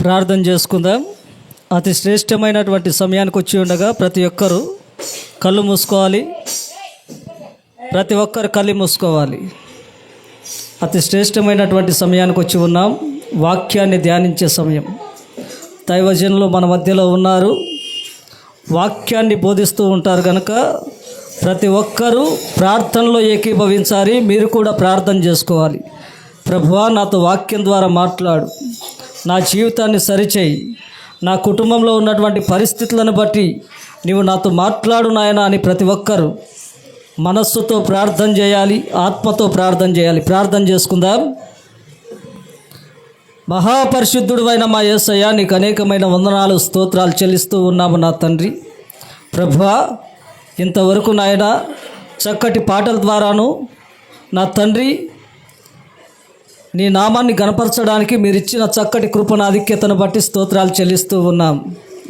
ప్రార్థన చేసుకుందాం. అతి శ్రేష్టమైనటువంటి సమయానికి వచ్చి ఉండగా ప్రతి ఒక్కరూ కళ్ళు మూసుకోవాలి. ప్రతి ఒక్కరు కళ్ళు మూసుకోవాలి. అతి శ్రేష్టమైనటువంటి సమయానికి వచ్చి ఉన్నాం. వాక్యాన్ని ధ్యానించే సమయం. దైవజనులు మన మధ్యలో ఉన్నారు, వాక్యాన్ని బోధిస్తూ ఉంటారు కనుక ప్రతి ఒక్కరూ ప్రార్థనలో ఏకీభవించాలి. మీరు కూడా ప్రార్థన చేసుకోవాలి. ప్రభువా, నాతో వాక్యం ద్వారా మాట్లాడు, నా జీవితాన్ని సరిచేయి, నా కుటుంబంలో ఉన్నటువంటి పరిస్థితులను బట్టి నీవు నాతో మాట్లాడు నాయనా అని ప్రతి ఒక్కరూ మనస్సుతో ప్రార్థన చేయాలి, ఆత్మతో ప్రార్థన చేయాలి. ప్రార్థన చేసుకుందాం. మహాపరిశుద్ధుడు అయిన మా యేసయ్య, నీకు అనేకమైన వందనాలు, స్తోత్రాలు చెల్లిస్తూ ఉన్నాము నా తండ్రి. ప్రభువా, ఇంతవరకు నాయన చక్కటి పాటల ద్వారాను నా తండ్రి నీ నామాన్ని గణపరచడానికి మీరు ఇచ్చిన చక్కటి కృపణ ఆధిక్యతను బట్టి స్తోత్రాలు చెల్లిస్తూ ఉన్నాం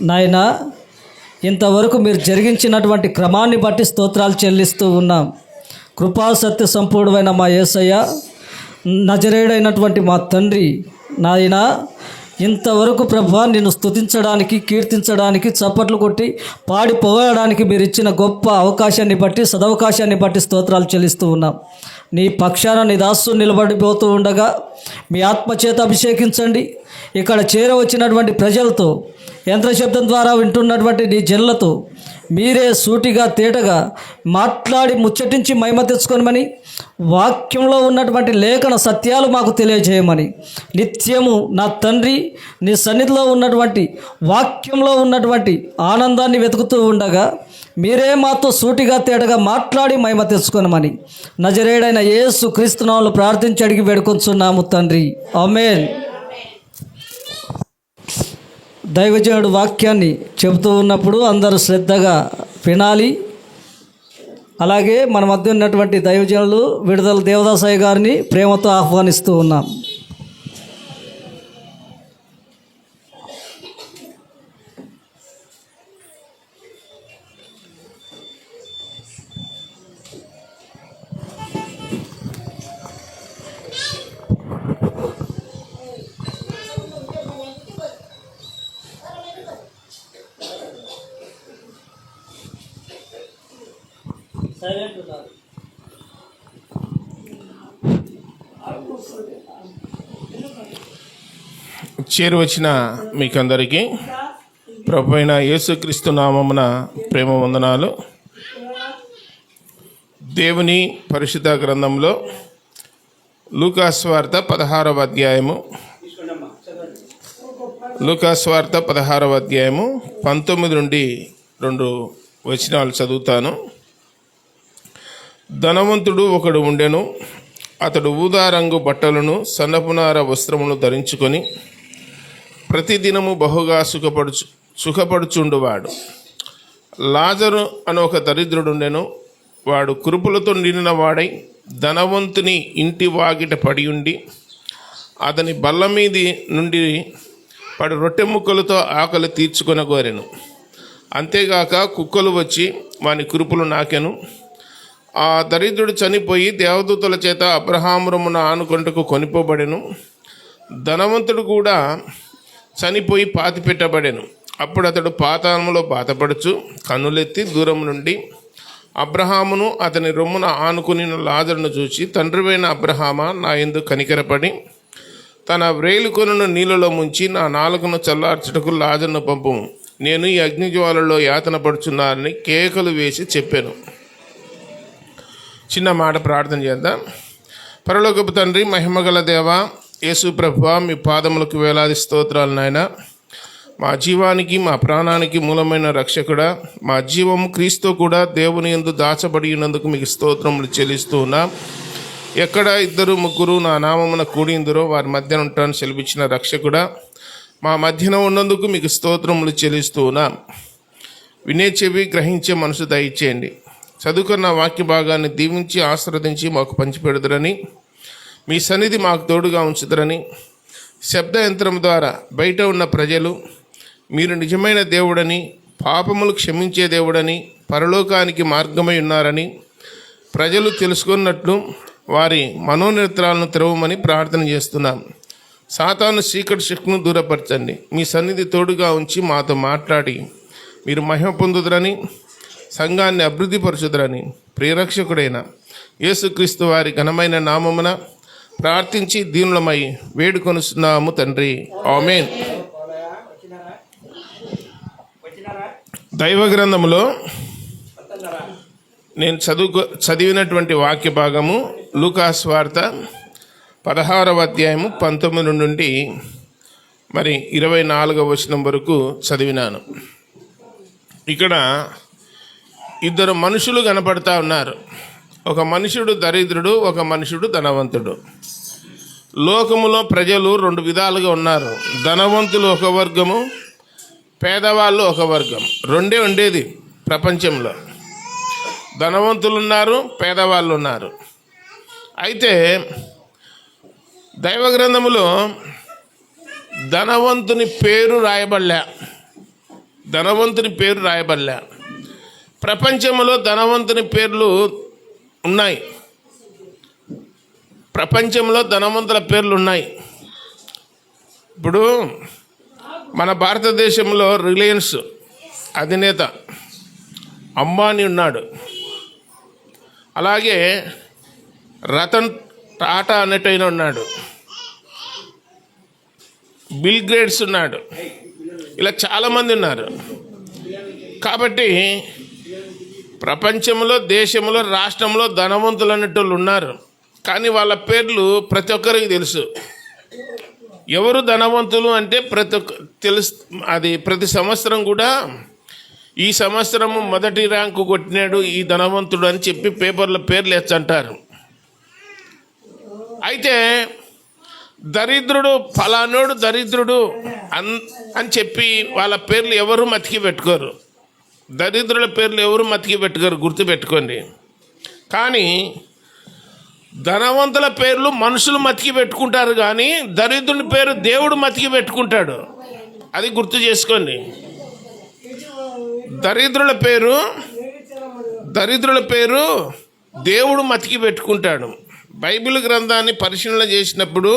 నాయన. ఇంతవరకు మీరు జరిగించినటువంటి క్రమాన్ని బట్టి స్తోత్రాలు చెల్లిస్తూ ఉన్నాం. కృపా సత్య సంపూర్ణమైన మా యేసయ్య, నజరేయుడైనటువంటి మా తండ్రి నాయన, ఇంతవరకు ప్రభువా నిన్ను స్తుతించడానికి, కీర్తించడానికి, చప్పట్లు కొట్టి పాడి పొగడడానికి మీరు ఇచ్చిన గొప్ప అవకాశాన్ని బట్టి, సదవకాశాన్ని బట్టి స్తోత్రాలు చెల్లిస్తూ ఉన్నాం. నీ పక్షాన నీ దాసు నిలబడిపోతూ ఉండగా మీ ఆత్మచేత అభిషేకించండి. ఇక్కడ చేరవచ్చినటువంటి ప్రజలతో, యంత్ర శబ్దం ద్వారా వింటున్నటువంటి నీ జనులతో మీరే సూటిగా తేటగా మాట్లాడి ముచ్చటించి మహిమ తెచ్చుకోనమని, వాక్యంలో ఉన్నటువంటి లేఖన సత్యాలు మాకు తెలియజేయమని, నిత్యము నా తండ్రి నీ సన్నిధిలో ఉన్నటువంటి వాక్యంలో ఉన్నటువంటి ఆనందాన్ని వెతుకుతూ ఉండగా మీరే మాతో సూటిగా తేటగా మాట్లాడి మహిమ తెచ్చుకోనమని నజరేయుడైన యేసు క్రీస్తు నామములో ప్రార్థించి అడిగి వేడుకొంచున్నాము తండ్రి, ఆమేన్. దైవజనుడు వాక్యాన్ని చెబుతూ ఉన్నప్పుడు అందరూ శ్రద్ధగా వినాలి. అలాగే మన మధ్య ఉన్నటువంటి దైవజనులు విడుదల దేవదాసయ్య గారిని ప్రేమతో ఆహ్వానిస్తూ ఉన్నాం. చేరువచ్చిన మీకందరికీ ప్రభు అయిన యేసుక్రీస్తు నామమున ప్రేమ వందనాలు. దేవుని పరిశుద్ధ గ్రంథంలో లూకాస్వార్త 16వ అధ్యాయము 19 నుండి 2 వచనాలు చదువుతాను. ధనవంతుడు ఒకడు ఉండెను. అతడు ఊదారంగు బట్టలను, సన్నపునార వస్త్రమును ధరించుకొని ప్రతిదినము బహుగా సుఖపడుచుండువాడు. లాజరు అని ఒక దరిద్రుడుండెను. వాడు కురుపులతో నిండిన వాడై ధనవంతుని ఇంటి వాకిట పడి ఉండి అతని బల్ల మీది నుండి వాడు రొట్టె ముక్కలతో ఆకలి తీర్చుకొనగోరెను. అంతేగాక కుక్కలు వచ్చి వాని కురుపులు నాకెను. ఆ దరిద్రుడు చనిపోయి దేవదూతల చేత అబ్రహామురమున ఆనుకొంటకు కొనిపోబడెను. ధనవంతుడు కూడా చనిపోయి పాతిపెట్టబడెను. అప్పుడు అతడు పాతాళములో బాధపడుచు కన్నులెత్తి దూరం నుండి అబ్రహామును అతని రొమ్మున ఆనుకుని లాజరును చూచి, తండ్రివైన అబ్రహామా, నా యందు కనికరపడి తన వ్రేలుకొనను నీళ్ళలో ముంచి నా నాలుకను చల్లార్చుటకు లాజరును పంపుము, నేను ఈ అగ్నిజ్వాలలో యాతన పడుచున్నానని కేకలు వేసి చెప్పాను. చిన్న మాట ప్రార్థన చేద్దాం. పరలోకపు తండ్రి, మహిమగల దేవ యేసు ప్రభువా, మీ పాదములకు వేలాది స్తోత్రాలు నాయన. మా జీవానికి, మా ప్రాణానికి మూలమైన రక్షకుడా, మా జీవము క్రీస్తు కూడా దేవుని యందు దాచబడి ఉన్నందుకు మీకు స్తోత్రములు చెల్లిస్తూ ఉన్నాం. ఎక్కడ 2-3 నా నామమున కూడిందురో వారి మధ్యన ఉంటాను సెలవిచ్చిన రక్షకుడా, మా మధ్యన ఉన్నందుకు మీకు స్తోత్రములు చెల్లిస్తూ ఉన్నాం. వినే చెవి, గ్రహించే మనసు దయచేయండి. చదువుకున్న వాక్య భాగాన్ని దీవించి ఆశీర్వదించి మాకు పంచిపెడుదురని, మీ సన్నిధి మాకు తోడుగా ఉంచుదరని, శబ్ద యంత్రం ద్వారా బయట ఉన్న ప్రజలు మీరు నిజమైన దేవుడని, పాపములు క్షమించే దేవుడని, పరలోకానికి మార్గమై ఉన్నారని ప్రజలు తెలుసుకున్నట్లు వారి మనోనేత్రాలను తెరవమని ప్రార్థన చేస్తున్నాం. సాతాను చీకటి శక్తిని దూరపరచండి. మీ సన్నిధి తోడుగా ఉంచి మాతో మాట్లాడి మీరు మహిమ పొందుదురని, సంఘాన్ని అభివృద్ధిపరచుదురని ప్రియరక్షకుడైన యేసుక్రీస్తు వారి ఘనమైన నామమున ప్రార్థించి దీనులమై వేడుకొనుస్తున్నాము తండ్రి. ఆమేన్. దైవ గ్రంథములో నేను చదివినటువంటి వాక్య భాగము లూకాసు వార్త 16వ అధ్యాయము 19 నుండి 24వ వచనం వరకు చదివినాను. ఇక్కడ ఇద్దరు మనుషులు కనపడతా ఉన్నారు. ఒక మనుషుడు దరిద్రుడు, ఒక మనుషుడు ధనవంతుడు. లోకములో ప్రజలు రెండు విధాలుగా ఉన్నారు. ధనవంతులు ఒక వర్గము, పేదవాళ్ళు ఒక వర్గం. రెండే ఉండేది ప్రపంచంలో. ధనవంతులు ఉన్నారు, పేదవాళ్ళు ఉన్నారు. అయితే దైవ గ్రంథములో ధనవంతుని పేరు రాయబడలే. ప్రపంచంలో ధనవంతుని పేర్లు ఉన్నాయి. ప్రపంచంలో ధనవంతుల పేర్లు ఉన్నాయి. ఇప్పుడు మన భారతదేశంలో రిలయన్స్ అధినేత అంబానీ ఉన్నాడు. అలాగే రతన్ టాటా అనేటైన ఉన్నాడు. బిల్ గేట్స్ ఉన్నాడు. ఇలా చాలామంది ఉన్నారు. కాబట్టి ప్రపంచంలో, దేశంలో, రాష్ట్రంలో ధనవంతులు అనేటోళ్ళు ఉన్నారు. కానీ వాళ్ళ పేర్లు ప్రతి ఒక్కరికి తెలుసు. ఎవరు ధనవంతులు అంటే ప్రతి సంవత్సరం కూడా ఈ సంవత్సరము మొదటి ర్యాంకు కొట్టినాడు ఈ ధనవంతుడు అని చెప్పి పేపర్లో పేర్లు ఎచ్చంటారు. అయితే దరిద్రుడు, ఫలానోడు దరిద్రుడు అని చెప్పి వాళ్ళ పేర్లు ఎవరు మతికి పెట్టుకోరు. దరిద్రుల పేర్లు ఎవరు మతికి పెట్టుకోరు, గుర్తుపెట్టుకోండి. కానీ ధనవంతుల పేర్లు మనుషులు మతికి పెట్టుకుంటారు, కానీ దరిద్రుని పేరు దేవుడు మతికి పెట్టుకుంటాడు. అది గుర్తు చేసుకోండి. దరిద్రుల పేరు దేవుడు మతికి పెట్టుకుంటాడు. బైబిల్ గ్రంథాన్ని పరిశీలన చేసినప్పుడు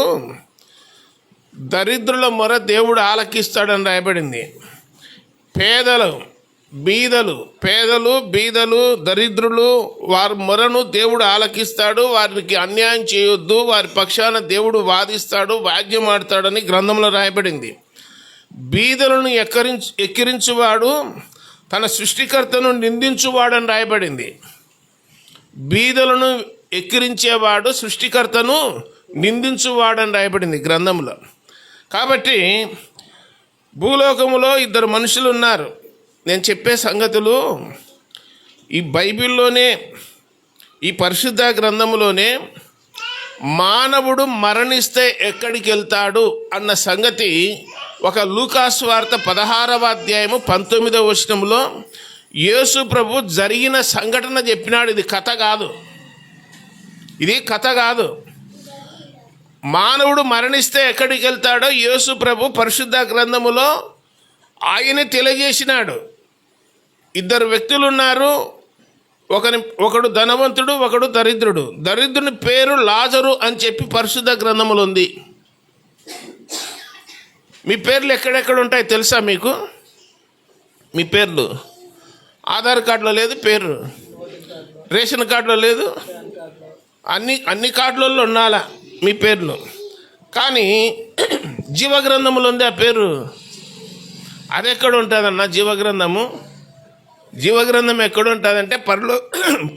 దరిద్రుల మొర దేవుడు ఆలకిస్తాడని రాయబడింది. పేదలు, బీదలు, దరిద్రులు వారి మొరను దేవుడు ఆలకిస్తాడు. వారికి అన్యాయం చేయొద్దు, వారి పక్షాన దేవుడు వాదిస్తాడు, వాద్యం ఆడతాడని గ్రంథంలో రాయబడింది. బీదలను ఎక్కిరించువాడు తన సృష్టికర్తను నిందించువాడని రాయబడింది. బీదలను ఎక్కిరించేవాడు సృష్టికర్తను నిందించువాడని రాయబడింది గ్రంథంలో. కాబట్టి భూలోకములో ఇద్దరు మనుషులు ఉన్నారు. నేను చెప్పే సంగతులు ఈ బైబిల్లోనే, ఈ పరిశుద్ధ గ్రంథములోనే మానవుడు మరణిస్తే ఎక్కడికి వెళ్తాడు అన్న సంగతి ఒక లూకాసు వార్త 16వ అధ్యాయము 19వ వచనంలో యేసు ప్రభు జరిగిన సంఘటన చెప్పినాడు. ఇది కథ కాదు. మానవుడు మరణిస్తే ఎక్కడికి వెళ్తాడో యేసు ప్రభు పరిశుద్ధ గ్రంథములో ఆయన తెలియజేసినాడు. ఇద్దరు వ్యక్తులు ఉన్నారు. ఒకడు ధనవంతుడు, ఒకడు దరిద్రుడు. దరిద్రుని పేరు లాజరు అని చెప్పి పరిశుద్ధ గ్రంథములో ఉంది. మీ పేర్లు ఎక్కడెక్కడ ఉంటాయి తెలుసా మీకు? మీ పేర్లు ఆధార్ కార్డులో లేదు, పేరు రేషన్ కార్డులో లేదు, అన్ని కార్డులలో ఉండాలా మీ పేర్లు. కానీ జీవగ్రంథములో ఉంది ఆ పేరు. అది ఎక్కడ ఉంటుందన్న జీవగ్రంథం ఎక్కడ ఉంటుందంటే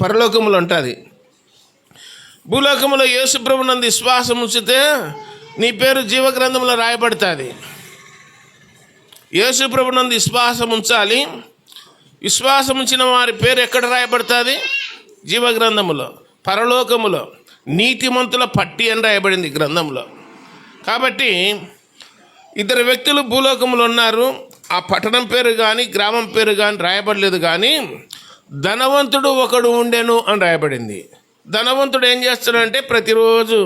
పరలోకములో ఉంటుంది. భూలోకములో యేసు ప్రభునందు విశ్వాసం ఉంచితే నీ పేరు జీవగ్రంథంలో రాయబడుతుంది. యేసు ప్రభునందు విశ్వాసం ఉంచాలి. విశ్వాసం ఉంచిన వారి పేరు ఎక్కడ రాయబడుతుంది? జీవగ్రంథములో. పరలోకములో నీతిమంతుల పట్టి అని రాయబడింది గ్రంథంలో. కాబట్టి ఇద్దరు వ్యక్తులు భూలోకములో ఉన్నారు. ఆ పట్టణం పేరు కానీ గ్రామం పేరు కానీ రాయబడలేదు, కానీ ధనవంతుడు ఒకడు ఉండెను అని రాయబడింది. ధనవంతుడు ఏం చేస్తున్నాడంటే ప్రతిరోజు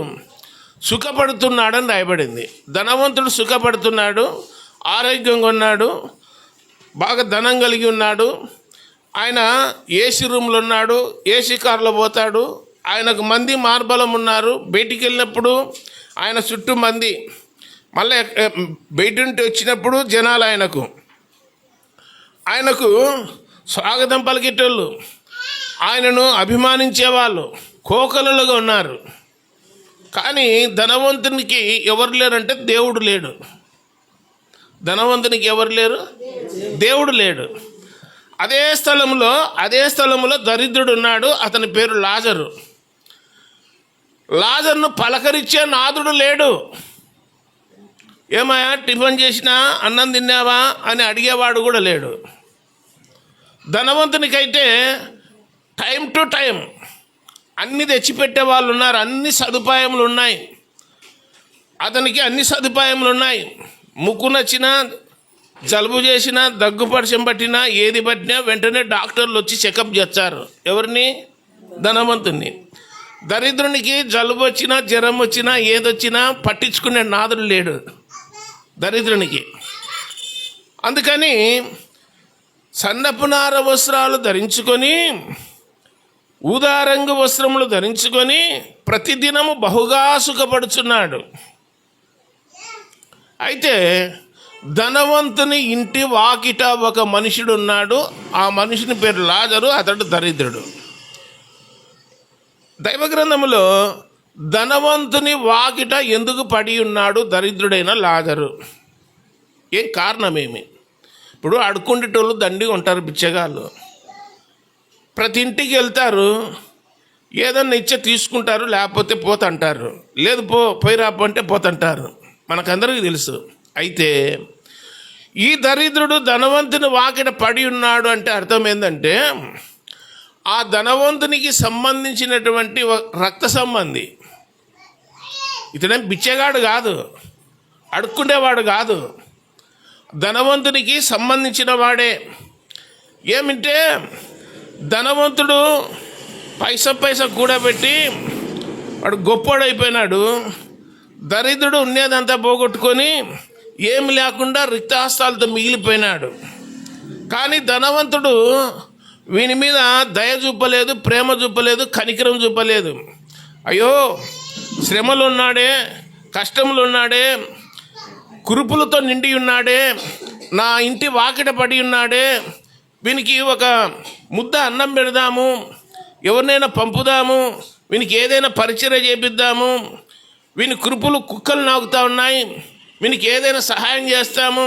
సుఖపడుతున్నాడని రాయబడింది. ధనవంతుడు సుఖపడుతున్నాడు, ఆరోగ్యంగా ఉన్నాడు, బాగా ధనం కలిగి ఉన్నాడు. ఆయన ఏసీ రూమ్లో ఉన్నాడు, ఏసీ కారులో పోతాడు. ఆయనకు మంది మార్బలం ఉన్నారు. బయటికి వెళ్ళినప్పుడు ఆయన చుట్టూ మంది మళ్ళీ బయట నుండి వచ్చినప్పుడు జనాలు ఆయనకు స్వాగతం పలికేటోళ్ళు, ఆయనను అభిమానించేవాళ్ళు కోకలులుగా ఉన్నారు. కానీ ధనవంతునికి ఎవరు లేరంటే దేవుడు లేడు. ధనవంతునికి ఎవరు లేరు? దేవుడు లేడు. అదే స్థలంలో దరిద్రుడు ఉన్నాడు. అతని పేరు లాజరు. లాజర్ను పలకరించే నాదుడు లేడు. ఏమయ్యా టిఫిన్ చేసినా, అన్నం తిన్నావా అని అడిగేవాడు కూడా లేడు. ధనవంతునికైతే టైం టు టైం అన్ని తెచ్చిపెట్టే వాళ్ళు ఉన్నారు. అన్ని సదుపాయములు ఉన్నాయి. అతనికి అన్ని సదుపాయములు ఉన్నాయి. ముక్కు నచ్చినా, జలుబు చేసినా, దగ్గు పరిచయం పట్టినా, ఏది పట్టినా వెంటనే డాక్టర్లు వచ్చి చెకప్ చేస్తారు. ఎవరిని? ధనవంతుని. దరిద్రునికి జలుబు వచ్చినా, జ్వరం వచ్చినా, ఏదొచ్చినా పట్టించుకునే నాదుడు లేడు దరిద్రునికి. అందుకని సన్నపు నార వస్త్రాలు ధరించుకొని, ఊదారంగు వస్త్రములు ధరించుకొని ప్రతిదినము బహుగా సుఖపడుచున్నాడు. అయితే ధనవంతుని ఇంటి వాకిట ఒక మనుషుడు ఉన్నాడు. ఆ మనుషుని పేరు లాజరు. అతడు దరిద్రుడు. దైవ గ్రంథములో ధనవంతుని వాకిట ఎందుకు పడి ఉన్నాడు దరిద్రుడైన లాజరు? ఏం కారణమేమి? ఇప్పుడు అడుక్కుండేటోళ్ళు దండిగా ఉంటారు, బిచ్చగాళ్ళు. ప్రతి ఇంటికి వెళ్తారు, ఏదన్నా ఇచ్చే తీసుకుంటారు, లేకపోతే పోతంటారు. లేదు పోయి రాపంటే పోతంటారు. మనకందరికీ తెలుసు. అయితే ఈ దరిద్రుడు ధనవంతుని వాకిట పడి ఉన్నాడు అంటే అర్థం ఏంటంటే, ఆ ధనవంతునికి సంబంధించినటువంటి రక్త సంబంధి. ఇతడేం బిచ్చగాడు కాదు, అడుక్కుండేవాడు కాదు, ధనవంతునికి సంబంధించిన వాడే. ఏమింటే ధనవంతుడు పైసా కూడబెట్టి వాడు గొప్పోడైపోయినాడు. దరిద్రుడు ఉండేదంతా పోగొట్టుకొని ఏమి లేకుండా రిక్తహస్తాలతో మిగిలిపోయినాడు. కానీ ధనవంతుడు వీని మీద దయ చూపలేదు, ప్రేమ చూపలేదు, కనికరం చూపలేదు. అయ్యో శ్రమలు ఉన్నాడే, కష్టములు ఉన్నాడే, కురుపులతో నిండి ఉన్నాడే, నా ఇంటి వాకిట పడి ఉన్నాడే, వీనికి ఒక ముద్ద అన్నం పెడదాము, ఎవరినైనా పంపుదాము, వీనికి ఏదైనా పరిచర్య చేపిద్దాము, వీని కురుపులు కుక్కలు నాకుతూ ఉన్నాయి, వీనికి ఏదైనా సహాయం చేస్తాము,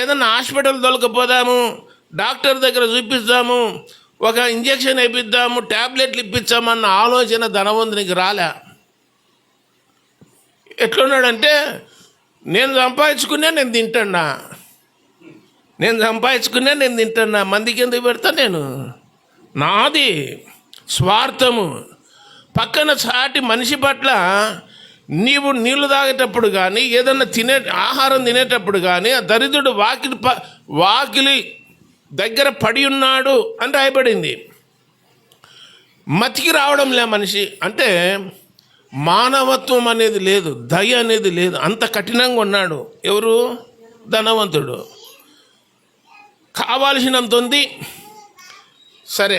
ఏదైనా హాస్పిటల్ దొరకపోదాము, డాక్టర్ దగ్గర చూపిస్తాము, ఒక ఇంజక్షన్ వేయిద్దాము, ట్యాబ్లెట్లు ఇప్పించామన్న ఆలోచన ధనవంతునికి రాలే. ఎట్లున్నాడంటే, నేను సంపాదించుకునే నేను తింటున్నా, మందికి ఎందుకు పెడతా? నేను నాది స్వార్థము. పక్కన సాటి మనిషి పట్ల నీవు నీళ్లు తాగేటప్పుడు కానీ, ఏదన్నా ఆహారం తినేటప్పుడు కానీ, ఆ దరిద్రుడు వాకిలి దగ్గర పడి ఉన్నాడు అని రాయబడింది. మతికి రావడంలే మనిషి. అంటే మానవత్వం అనేది లేదు, దయ అనేది లేదు. అంత కఠినంగా ఉన్నాడు. ఎవరు? ధనవంతుడు. కావాల్సినంత ఉంది. సరే,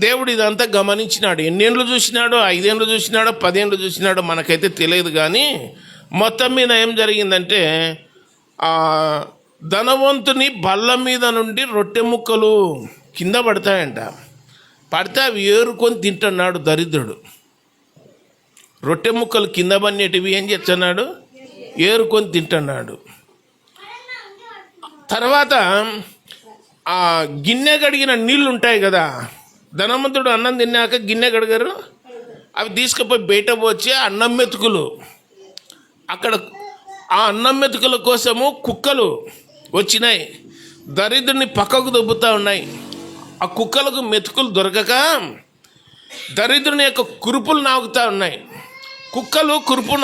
దేవుడు ఇదంతా గమనించినాడు. ఎన్నేళ్ళు చూసినాడో, 5 ఏళ్ళు చూసినాడో, 10 ఏళ్ళు చూసినాడో మనకైతే తెలియదు. కానీ మొత్తం మీద ఏం జరిగిందంటే, ధనవంతుని బల్ల మీద నుండి రొట్టె ముక్కలు కింద పడతాయంట. పడితే అవి ఏరుకొని తింటున్నాడు దరిద్రుడు. రొట్టె ముక్కలు కింద పడినటివి ఏం చేస్తున్నాడు? ఏరుకొని తింటున్నాడు. తర్వాత ఆ గిన్నె కడిగిన నీళ్ళు ఉంటాయి కదా, ధనవంతుడు అన్నం తిన్నాక గిన్నె కడిగారు, అవి తీసుకుపోయి బయట పోచి అన్నం మెతుకులు, అక్కడ ఆ అన్నం మెతుకుల కోసము కుక్కలు వచ్చినాయి, దరిద్రుని పక్కకు దొబ్బుతూ ఉన్నాయి. ఆ కుక్కలకు మెతుకులు దొరకక దరిద్రుని యొక్క కురుపులు నాకుతూ ఉన్నాయి. కుక్కలు కురుపులు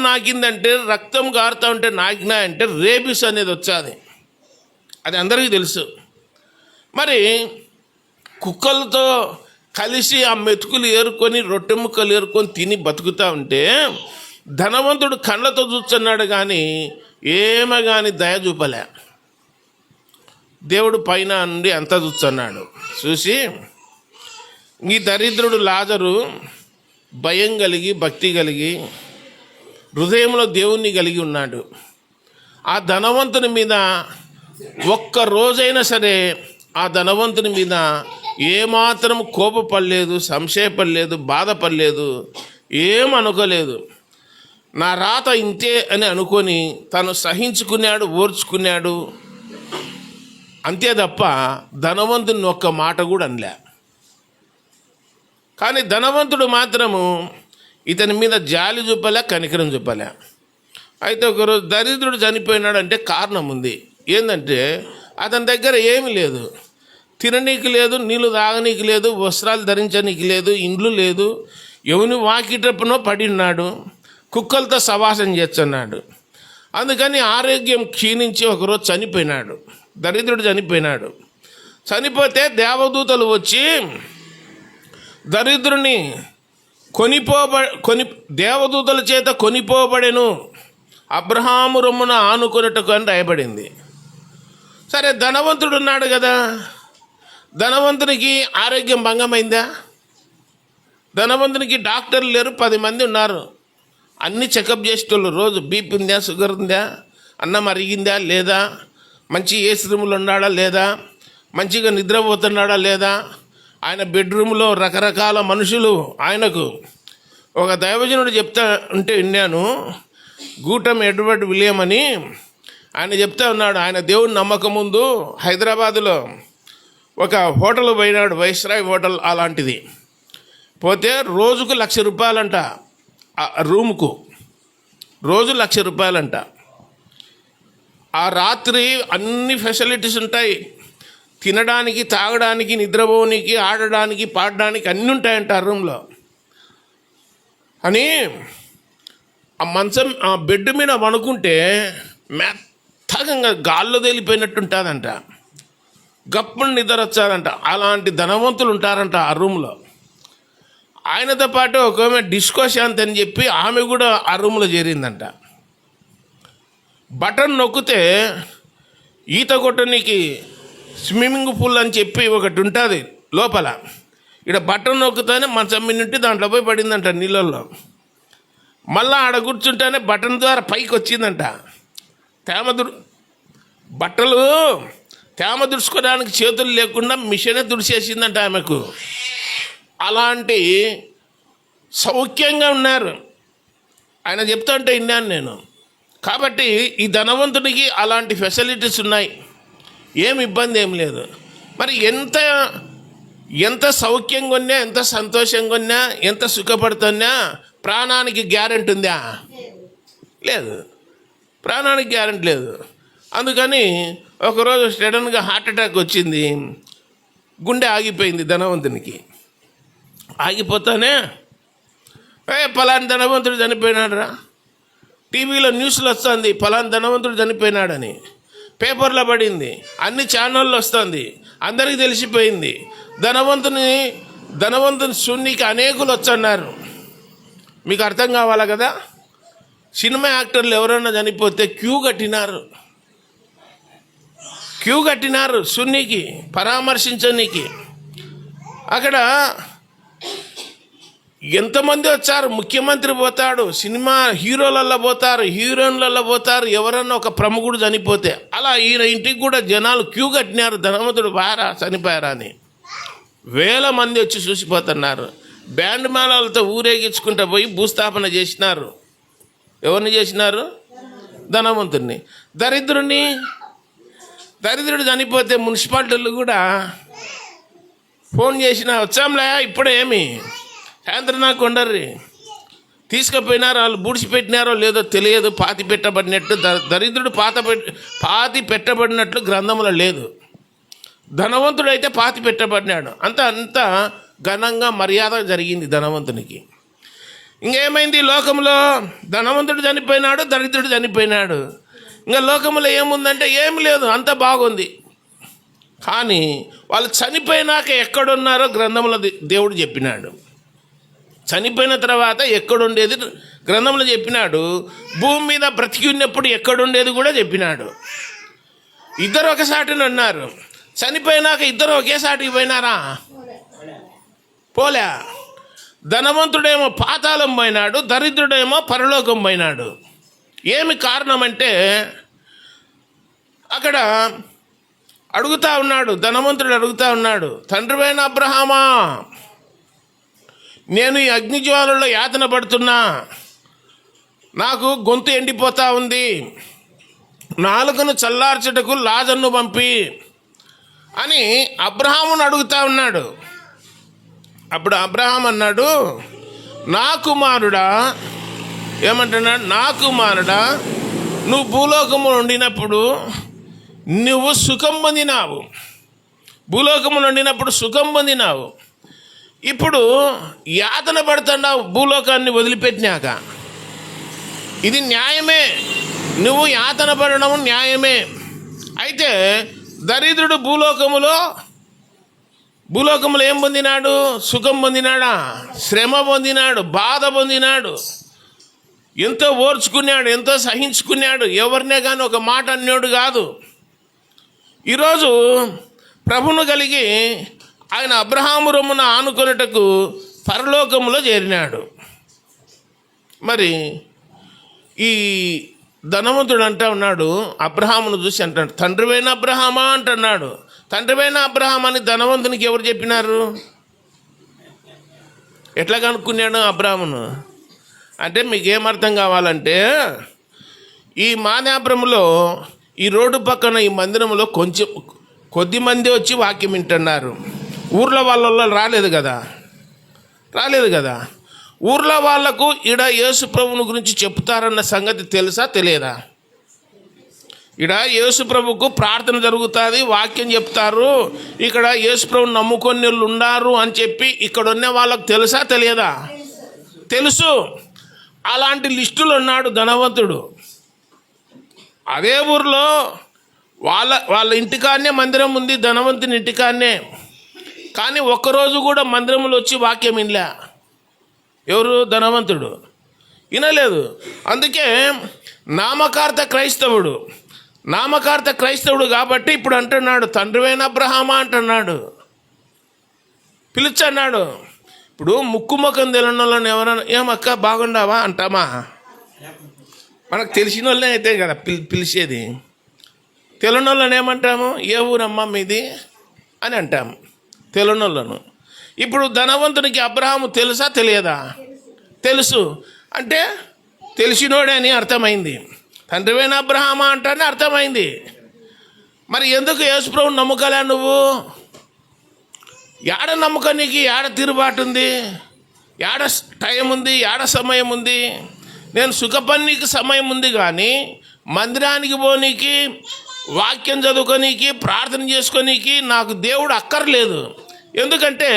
నాకిందంటే రక్తం గారుతూ ఉంటే నాకినాయంటే రేబిస్ అనేది వచ్చేది. అది అందరికీ తెలుసు. మరి కుక్కలతో కలిసి ఆ మెతుకులు ఏరుకొని, రొట్టె ముక్కలు ఏరుకొని తిని బతుకుతూ ఉంటే ధనవంతుడు కళ్ళతో చూస్తున్నాడు, కానీ ఏమో కానీ దయ చూపలే. దేవుడు పైన నుండి అంతా చూస్తున్నాడు. చూసి ఈ దరిద్రుడు లాజరు భయం కలిగి, భక్తి కలిగి, హృదయంలో దేవుణ్ణి కలిగి ఉన్నాడు. ఆ ధనవంతుని మీద ఒక్క రోజైనా సరే ఆ ధనవంతుని మీద ఏమాత్రం కోపపడలేదు, సంశయపడలేదు, బాధపడలేదు, ఏమనుకోలేదు. నా రాత ఇంతే అని అనుకొని తను సహించుకున్నాడు, ఓర్చుకున్నాడు, అంతే తప్ప ధనవంతుని ఒక్క మాట కూడా అనలే. కానీ ధనవంతుడు మాత్రము ఇతని మీద జాలి చూపలే, కనికరం చూపలే. అయితే ఒకరోజు దరిద్రుడు చనిపోయినాడు అంటే కారణం ఉంది. ఏంటంటే అతని దగ్గర ఏమీ లేదు, తిననీకి లేదు, నీళ్ళు తాగనీకి లేదు, వస్త్రాలు ధరించనీకి లేదు, ఇండ్లు లేదు, ఎవని వాకిటప్పునో పడి ఉన్నాడు, కుక్కలతో సవాసం చేస్తున్నాడు. అందుకని ఆరోగ్యం క్షీణించి ఒకరోజు చనిపోయినాడు. దరిద్రుడు చనిపోయినాడు. చనిపోతే దేవదూతలు వచ్చి దరిద్రుని దేవదూతల చేత కొనిపోబడెను, అబ్రహాము రొమ్మున ఆనుకొనుటకు అని రాయబడింది. సరే, ధనవంతుడు ఉన్నాడు కదా, ధనవంతునికి ఆరోగ్యం భంగమైందా? ధనవంతునికి డాక్టర్లు లేరు, 10 మంది ఉన్నారు, అన్నీ చెకప్ చేసేటోళ్ళు. రోజు బీపీ ఉందా, షుగర్ ఉందా, అన్నం అరిగిందా లేదా, మంచి ఏసీ రూమ్లో ఉన్నాడా లేదా, మంచిగా నిద్రపోతున్నాడా లేదా. ఆయన బెడ్రూమ్లో రకరకాల మనుషులు. ఆయనకు ఒక దైవజనుడు చెప్తా ఉంటే విన్నాను, గూటం ఎడ్వర్డ్ విలియం అని. ఆయన చెప్తా ఉన్నాడు, ఆయన దేవుని నమ్మకం ముందు హైదరాబాదులో ఒక హోటల్ పోయినాడు, వైస్రాయ్ హోటల్ అలాంటిది. పోతే రోజుకు ₹1,00,000 ఆ రూముకు, రోజు ₹1,00,000. ఆ రాత్రి అన్ని ఫెసిలిటీస్ ఉంటాయి, తినడానికి, తాగడానికి, నిద్రపోనికి, ఆడడానికి, పాడడానికి అన్నీ ఉంటాయంట ఆ రూమ్లో. అని ఆ మంచం, ఆ బెడ్ మీద పడుకుంటే మెత్తగా గాల్లో తేలిపోయినట్టు ఉంటుందంట, గప్పుడు నిద్ర వచ్చారంట. అలాంటి ధనవంతులు ఉంటారంట ఆ రూమ్లో. ఆయనతో పాటు ఒక ఆమె డిస్కో శాంతి అని చెప్పి ఆమె కూడా ఆ రూమ్లో చేరిందంట. బటన్ నొక్కితే ఈత కొట్టడానికి స్విమ్మింగ్ పూల్ అని చెప్పి ఒకటి ఉంటుంది లోపల. ఇక్కడ బటన్ నొక్కుతానే మంచం మీద నుండి దాంట్లో పోయి పడిందంట నీళ్ళల్లో. మళ్ళీ ఆడ కూర్చుంటేనే బటన్ ద్వారా పైకి వచ్చిందంట. బట్టలు తేమ దుడుచుకోవడానికి చేతులు లేకుండా మిషనే దుడిచేసిందంట ఆమెకు. అలాంటి సౌఖ్యంగా ఉన్నారు. ఆయన చెప్తా ఉంటే విన్నాను నేను. కాబట్టి ఈ ధనవంతునికి అలాంటి ఫెసిలిటీస్ ఉన్నాయి, ఏం ఇబ్బంది ఏం లేదు. మరి ఎంత సౌఖ్యంగా ఉన్నా, ఎంత సంతోషంగా ఉన్నా, ఎంత సుఖపడుతున్నా ప్రాణానికి గ్యారెంటీ ఉందా? లేదు, ప్రాణానికి గ్యారెంటీ లేదు. అందుకని ఒకరోజు సడన్గా హార్ట్ అటాక్ వచ్చింది, గుండె ఆగిపోయింది ధనవంతునికి. ఆగిపోతానే పలానా ధనవంతుడు చనిపోయినాడు రా, టీవీలో న్యూస్లో వస్తుంది, పలానా ధనవంతుడు చనిపోయినాడని, పేపర్లో పడింది, అన్ని ఛానళ్ళు వస్తుంది, అందరికీ తెలిసిపోయింది. ధనవంతుని శూన్యకి అనేకులు వచ్చన్నారు. మీకు అర్థం కావాలా కదా. సినిమా యాక్టర్లు ఎవరైనా చనిపోతే క్యూ కట్టినారు శూన్యకి పరామర్శించనీకి. అక్కడ ఎంతమంది వచ్చారు, ముఖ్యమంత్రి పోతాడు, సినిమా హీరోలల్లో పోతారు, హీరోయిన్లలో పోతారు, ఎవరన్నా ఒక ప్రముఖుడు చనిపోతే. అలా ఈయన ఇంటికి కూడా జనాలు క్యూ కట్టినారు, ధనవంతుడు బారా చనిపోయారా అని. 1000 మంది వచ్చి చూసిపోతున్నారు. బ్యాండ్ మేళాలతో ఊరేగించుకుంటూ పోయి భూస్థాపన చేసినారు. ఎవరిని చేసినారు? ధనవంతుడిని. దరిద్రుడు చనిపోతే మున్సిపాలిటీలు కూడా ఫోన్ చేసినా, వచ్చాంలే ఇప్పుడే, ఏమి సాయంత్రం నాకు ఉండర్రి, తీసుకుపోయినారు. వాళ్ళు బూడిచిపెట్టినారో లేదో తెలియదు, పాతి పెట్టబడినట్టు. దరిద్రుడు పాతి పెట్టబడినట్లు గ్రంథంలో లేదు. ధనవంతుడైతే పాతి పెట్టబడినాడు. అంత ఘనంగా మర్యాద జరిగింది ధనవంతునికి. ఇంకేమైంది లోకంలో? ధనవంతుడు చనిపోయినాడు, దరిద్రుడు చనిపోయినాడు. ఇంకా లోకంలో ఏముందంటే ఏమి లేదు, అంత బాగుంది. కానీ వాళ్ళు చనిపోయినాక ఎక్కడున్నారో గ్రంథంలో దేవుడు చెప్పినాడు. చనిపోయిన తర్వాత ఎక్కడుండేది గ్రంథంలో చెప్పినాడు. భూమి మీద బ్రతికి ఉన్నప్పుడు ఎక్కడుండేది కూడా చెప్పినాడు. ఇద్దరు ఒకసాటిని ఉన్నారు. చనిపోయినాక ఇద్దరు ఒకేసాటికి పోయినారా? పోలే. ధనవంతుడేమో పాతాళం పోయినాడు, దరిద్రుడేమో పరలోకం పోయినాడు. ఏమి కారణం అంటే అక్కడ అడుగుతా ఉన్నాడు, ధనవంతుడు అడుగుతా ఉన్నాడు, తండ్రివైన అబ్రహామా, నేను ఈ అగ్నిజ్వాలలో యాతన పడుతున్నా, నాకు గొంతు ఎండిపోతా ఉంది, నాలుకను చల్లార్చుటకు లాజర్ను పంపి అని అబ్రహామును అడుగుతా ఉన్నాడు. అప్పుడు అబ్రహాం అన్నాడు, నా కుమారుడా, ఏమంటున్నాడు, నా కుమారుడా, నువ్వు భూలోకము ఉండినప్పుడు నువ్వు సుఖం పొందినావు, భూలోకములు ఉండినప్పుడు సుఖం పొందినావు, ఇప్పుడు యాతన పడుతున్నావు భూలోకాన్ని వదిలిపెట్టినాక. ఇది న్యాయమే, నువ్వు యాతన పడడం న్యాయమే. అయితే దరిద్రుడు భూలోకములో ఏం పొందినాడు? సుఖం పొందినాడా? శ్రమ పొందినాడు, బాధ పొందినాడు, ఎంతో ఓర్చుకున్నాడు, ఎంతో సహించుకున్నాడు, ఎవరినే కానీ ఒక మాట అన్నాడు కాదు. ఈరోజు ప్రభును కలిగి ఆయన అబ్రహాము రొమ్మున ఆనుకొనుటకు పరలోకములో చేరినాడు. మరి ఈ ధనవంతుడు అంటా ఉన్నాడు, అబ్రహామును చూసి అంటాడు, తండ్రివైన అబ్రహామా అంటున్నాడు. తండ్రివైన అబ్రహాం అని ధనవంతునికి ఎవరు చెప్పినారు? ఎట్లా కనుక్కున్నాడు అబ్రహామును అంటే మీకేమర్థం కావాలంటే, ఈ మాదాపురంలో ఈ రోడ్డు పక్కన ఈ మందిరంలో కొద్ది మంది వచ్చి వాక్యం వింటున్నారు. ఊర్లో వాళ్ళ రాలేదు కదా. ఊర్లో వాళ్లకు ఈడ యేసు ప్రభువుని గురించి చెప్తారన్న సంగతి తెలుసా తెలియదా? ఇక్కడ యేసు ప్రభుకు ప్రార్థన జరుగుతుంది, వాక్యం చెప్తారు, ఇక్కడ యేసు ప్రభుని నమ్ముకొని వాళ్ళు ఉన్నారు అని చెప్పి ఇక్కడ ఉన్న వాళ్ళకు తెలుసా తెలియదా? తెలుసు. అలాంటి లిస్టులు ఉన్నాడు ధనవంతుడు. అదే ఊర్లో వాళ్ళ ఇంటికాడనే మందిరం ఉంది, ధనవంతుని ఇంటికాడనే. కానీ ఒక్కరోజు కూడా మందిరంలో వచ్చి వాక్యం వినలే. ఎవరు? ధనవంతుడు వినలేదు. అందుకే నామకార్థ క్రైస్తవుడు కాబట్టి ఇప్పుడు అంటున్నాడు, తండ్రివైన అబ్రహామా అంటున్నాడు, పిలుచన్నాడు. ఇప్పుడు ముక్కు ముఖం తెలియని వాళ్ళని ఎవరైనా ఏమక్క బాగుండావా అంటామా? మనకు తెలిసిన వాళ్ళనే అయితే కదా పిలిచేది. తెలియని వాళ్ళని ఏమంటాము? ఏ ఊరమ్మా మీది అని అంటాము తెలియని వాళ్ళను. ఇప్పుడు ధనవంతునికి అబ్రహాము తెలుసా తెలియదా? తెలుసు. అంటే తెలిసినోడే అని అర్థమైంది. తండ్రివైన అబ్రహామా అంటానే అర్థమైంది. మరి ఎందుకు యేసుప్రభుని నమ్ముకోలే నువ్వు? ఏడ నమ్మకం నీకు? ఏడ తిరుగుబాటు ఉంది? ఏడ టైం ఉంది? ఏడ సమయం ఉంది? నేను సుఖపన్నీకి సమయం ఉంది, కానీ మందిరానికి పోనీకి, వాక్యం చదువుకోనీకి, ప్రార్థన చేసుకోనీకి నాకు దేవుడు అక్కర్లేదు. ఎందుకంటే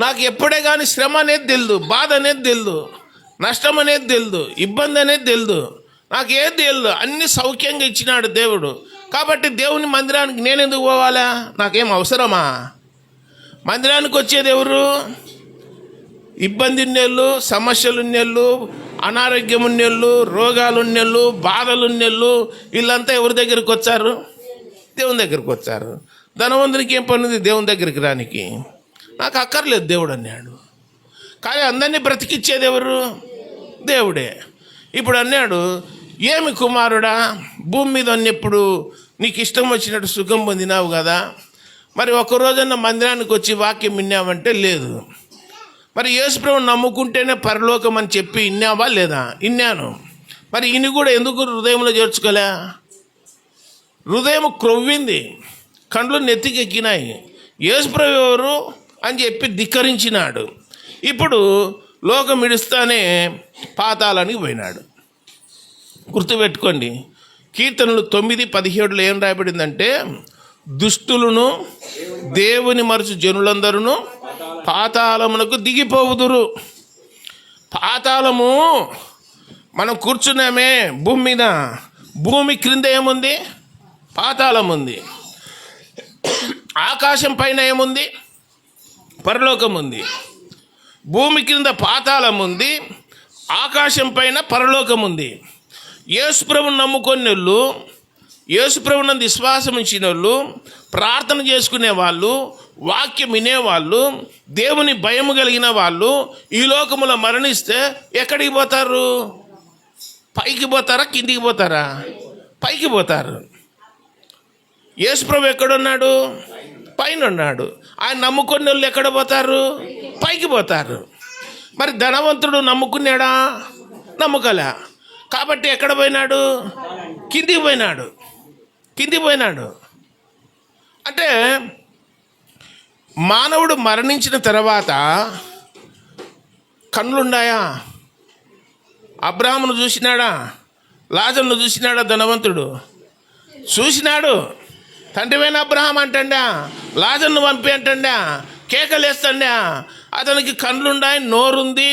నాకు ఎప్పుడే కానీ శ్రమ అనేది తెలియదు, బాధ అనేది తెలియదు, నష్టం అనేది తెలియదు, ఇబ్బంది అనేది తెలియదు, నాకు ఏది తెలియదు. అన్ని సౌఖ్యంగా ఇచ్చినాడు దేవుడు. కాబట్టి దేవుని మందిరానికి నేను ఎందుకు పోవాలా? నాకేం అవసరమా? మందిరానికి వచ్చేది ఎవరు? ఇబ్బంది ఉన్నోళ్ళు, సమస్యలు ఉన్నోళ్ళు, అనారోగ్యం ఉన్నోళ్ళు, రోగాలు ఉన్నోళ్ళు, బాధలు ఉన్నోళ్ళు, వీళ్ళంతా ఎవరి దగ్గరికి వచ్చారు? దేవుని దగ్గరికి వచ్చారు. ధనవంతునికి ఏం పని ఉంది దేవుని దగ్గరికి రానికి? నాకు అక్కర్లేదు దేవుడు అన్నాడు. కానీ అందరినీ బ్రతికిచ్చేది ఎవరు? దేవుడే. ఇప్పుడు అన్నాడు, ఏమి కుమారుడా, భూమి మీద ఉన్నప్పుడు నీకు ఇష్టం వచ్చినట్టు సుఖం పొందినావు కదా, మరి ఒక్కరోజన్నా మందిరానికి వచ్చి వాక్యం విన్నావంటే లేదు. మరి యేసుప్రభుని నమ్ముకుంటేనే పరలోకం అని చెప్పి విన్నావా లేదా? విన్నాను. మరి ఇన్ని కూడా ఎందుకు హృదయంలో చేర్చుకోలే? హృదయం క్రొవ్వింది, కండ్లు నెత్తికెక్కినాయి. యేసుప్రభు ఎవరు అని చెప్పి ధిక్కరించినాడు. ఇప్పుడు లోకం ఇడుస్తానే పాతాళానికి పోయినాడు. గుర్తుపెట్టుకోండి, కీర్తనలు 9:17 ఏం రాయబడిందంటే, దుష్టులను దేవుని మరచు జనులందరూ పాతాళమునకు దిగిపోవుదురు. పాతాళము మనం కూర్చున్నామే భూమి మీద, భూమి క్రింద ఏముంది? పాతాళం ఉంది. ఆకాశం పైన ఏముంది? పరలోకం ఉంది. భూమి కింద పాతాళం ఉంది, ఆకాశం పైన పరలోకం ఉంది. యేసుప్రభుని నమ్ముకొని వాళ్ళు యేసుప్రభునందు విశ్వాసం ఉంచిన వాళ్ళు, ప్రార్థన చేసుకునే వాళ్ళు, వాక్యం వినేవాళ్ళు, దేవుని భయం కలిగిన వాళ్ళు ఈ లోకములో మరణిస్తే ఎక్కడికి పోతారు? పైకి పోతారా, కిందికి పోతారా? పైకి పోతారు. యేసుప్రభు ఎక్కడున్నాడు? పైన ఉన్నాడు. ఆయన నమ్ముకునే వాళ్ళు ఎక్కడ పోతారు? పైకి పోతారు. మరి ధనవంతుడు నమ్ముకున్నాడా? నమ్మకలే. కాబట్టి ఎక్కడ పోయినాడు? కిందికి పోయినాడు. కిందికి పోయినాడు. అంటే మానవుడు మరణించిన తర్వాత కన్నులున్నాయా? అబ్రాహామును చూసినాడా? లాజరును చూసినాడా? ధనవంతుడు చూసినాడు. తండ్రివైన అబ్రహాం అంటండా, లాజరును పంపి అంటండా, కేకలేస్తండా. అతనికి కళ్ళున్నాయి, నోరుంది,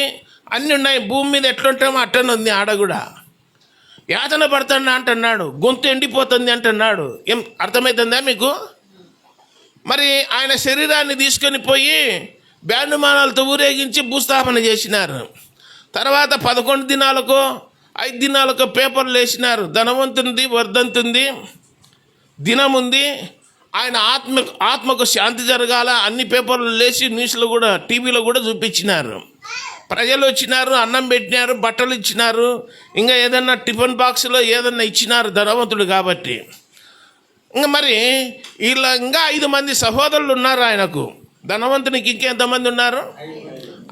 అన్నీ ఉన్నాయి. భూమి మీద ఎట్లుంటామో అట్టనే ఉంది. ఆడ కూడా యాతన పడుతున్నా అంటున్నాడు. గొంతు ఎండిపోతుంది అంటున్నాడు. ఏం అర్థమవుతుందా మీకు? మరి ఆయన శరీరాన్ని తీసుకొని పోయి బ్యాండుమానాలతో ఊరేగించి భూస్థాపన చేసినారు. తర్వాత 11 దినాలకో 5 దినాలకో పేపర్లు వేసినారు. ధనవంతునిది వర్ధంతుంది, దినం ఉంది, ఆయన ఆత్మకు శాంతి జరగాల అన్ని పేపర్లు లేచి న్యూస్లో కూడా టీవీలో కూడా చూపించినారు. ప్రజలు వచ్చినారు, అన్నం పెట్టినారు, బట్టలు ఇచ్చినారు, ఇంకా ఏదన్నా టిఫిన్ బాక్స్లో ఏదన్నా ఇచ్చినారు ధనవంతుడు కాబట్టి. ఇంకా మరి ఇలా ఇంకా 5 మంది సహోదరులు ఉన్నారు ఆయనకు. ధనవంతునికి ఇంకెంతమంది ఉన్నారు?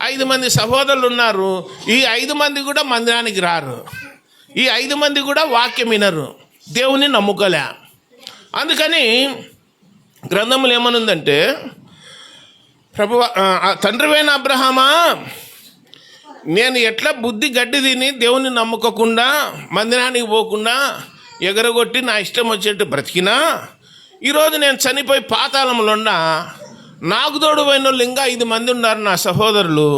5 మంది సహోదరులు ఉన్నారు. ఈ 5 మంది కూడా మందిరానికి రారు. ఈ 5 మంది కూడా వాక్యం వినరు, దేవుని నమ్ముకోలే. అందుకని గ్రంథములు ఏమనుందంటే, ప్రభువా, తండ్రివైన అబ్రహామా, నేను ఎట్లా బుద్ధి గడ్డి తిని దేవుని నమ్ముకోకుండా మందిరానికి పోకుండా ఎగరగొట్టి నా ఇష్టం వచ్చేట్టు బ్రతికినా, ఈరోజు నేను చనిపోయి పాతాళంలో ఉన్నా, నాకు తోడు పోయిన వాళ్ళు ఇంకా 5 మంది ఉన్నారు నా సహోదరులు.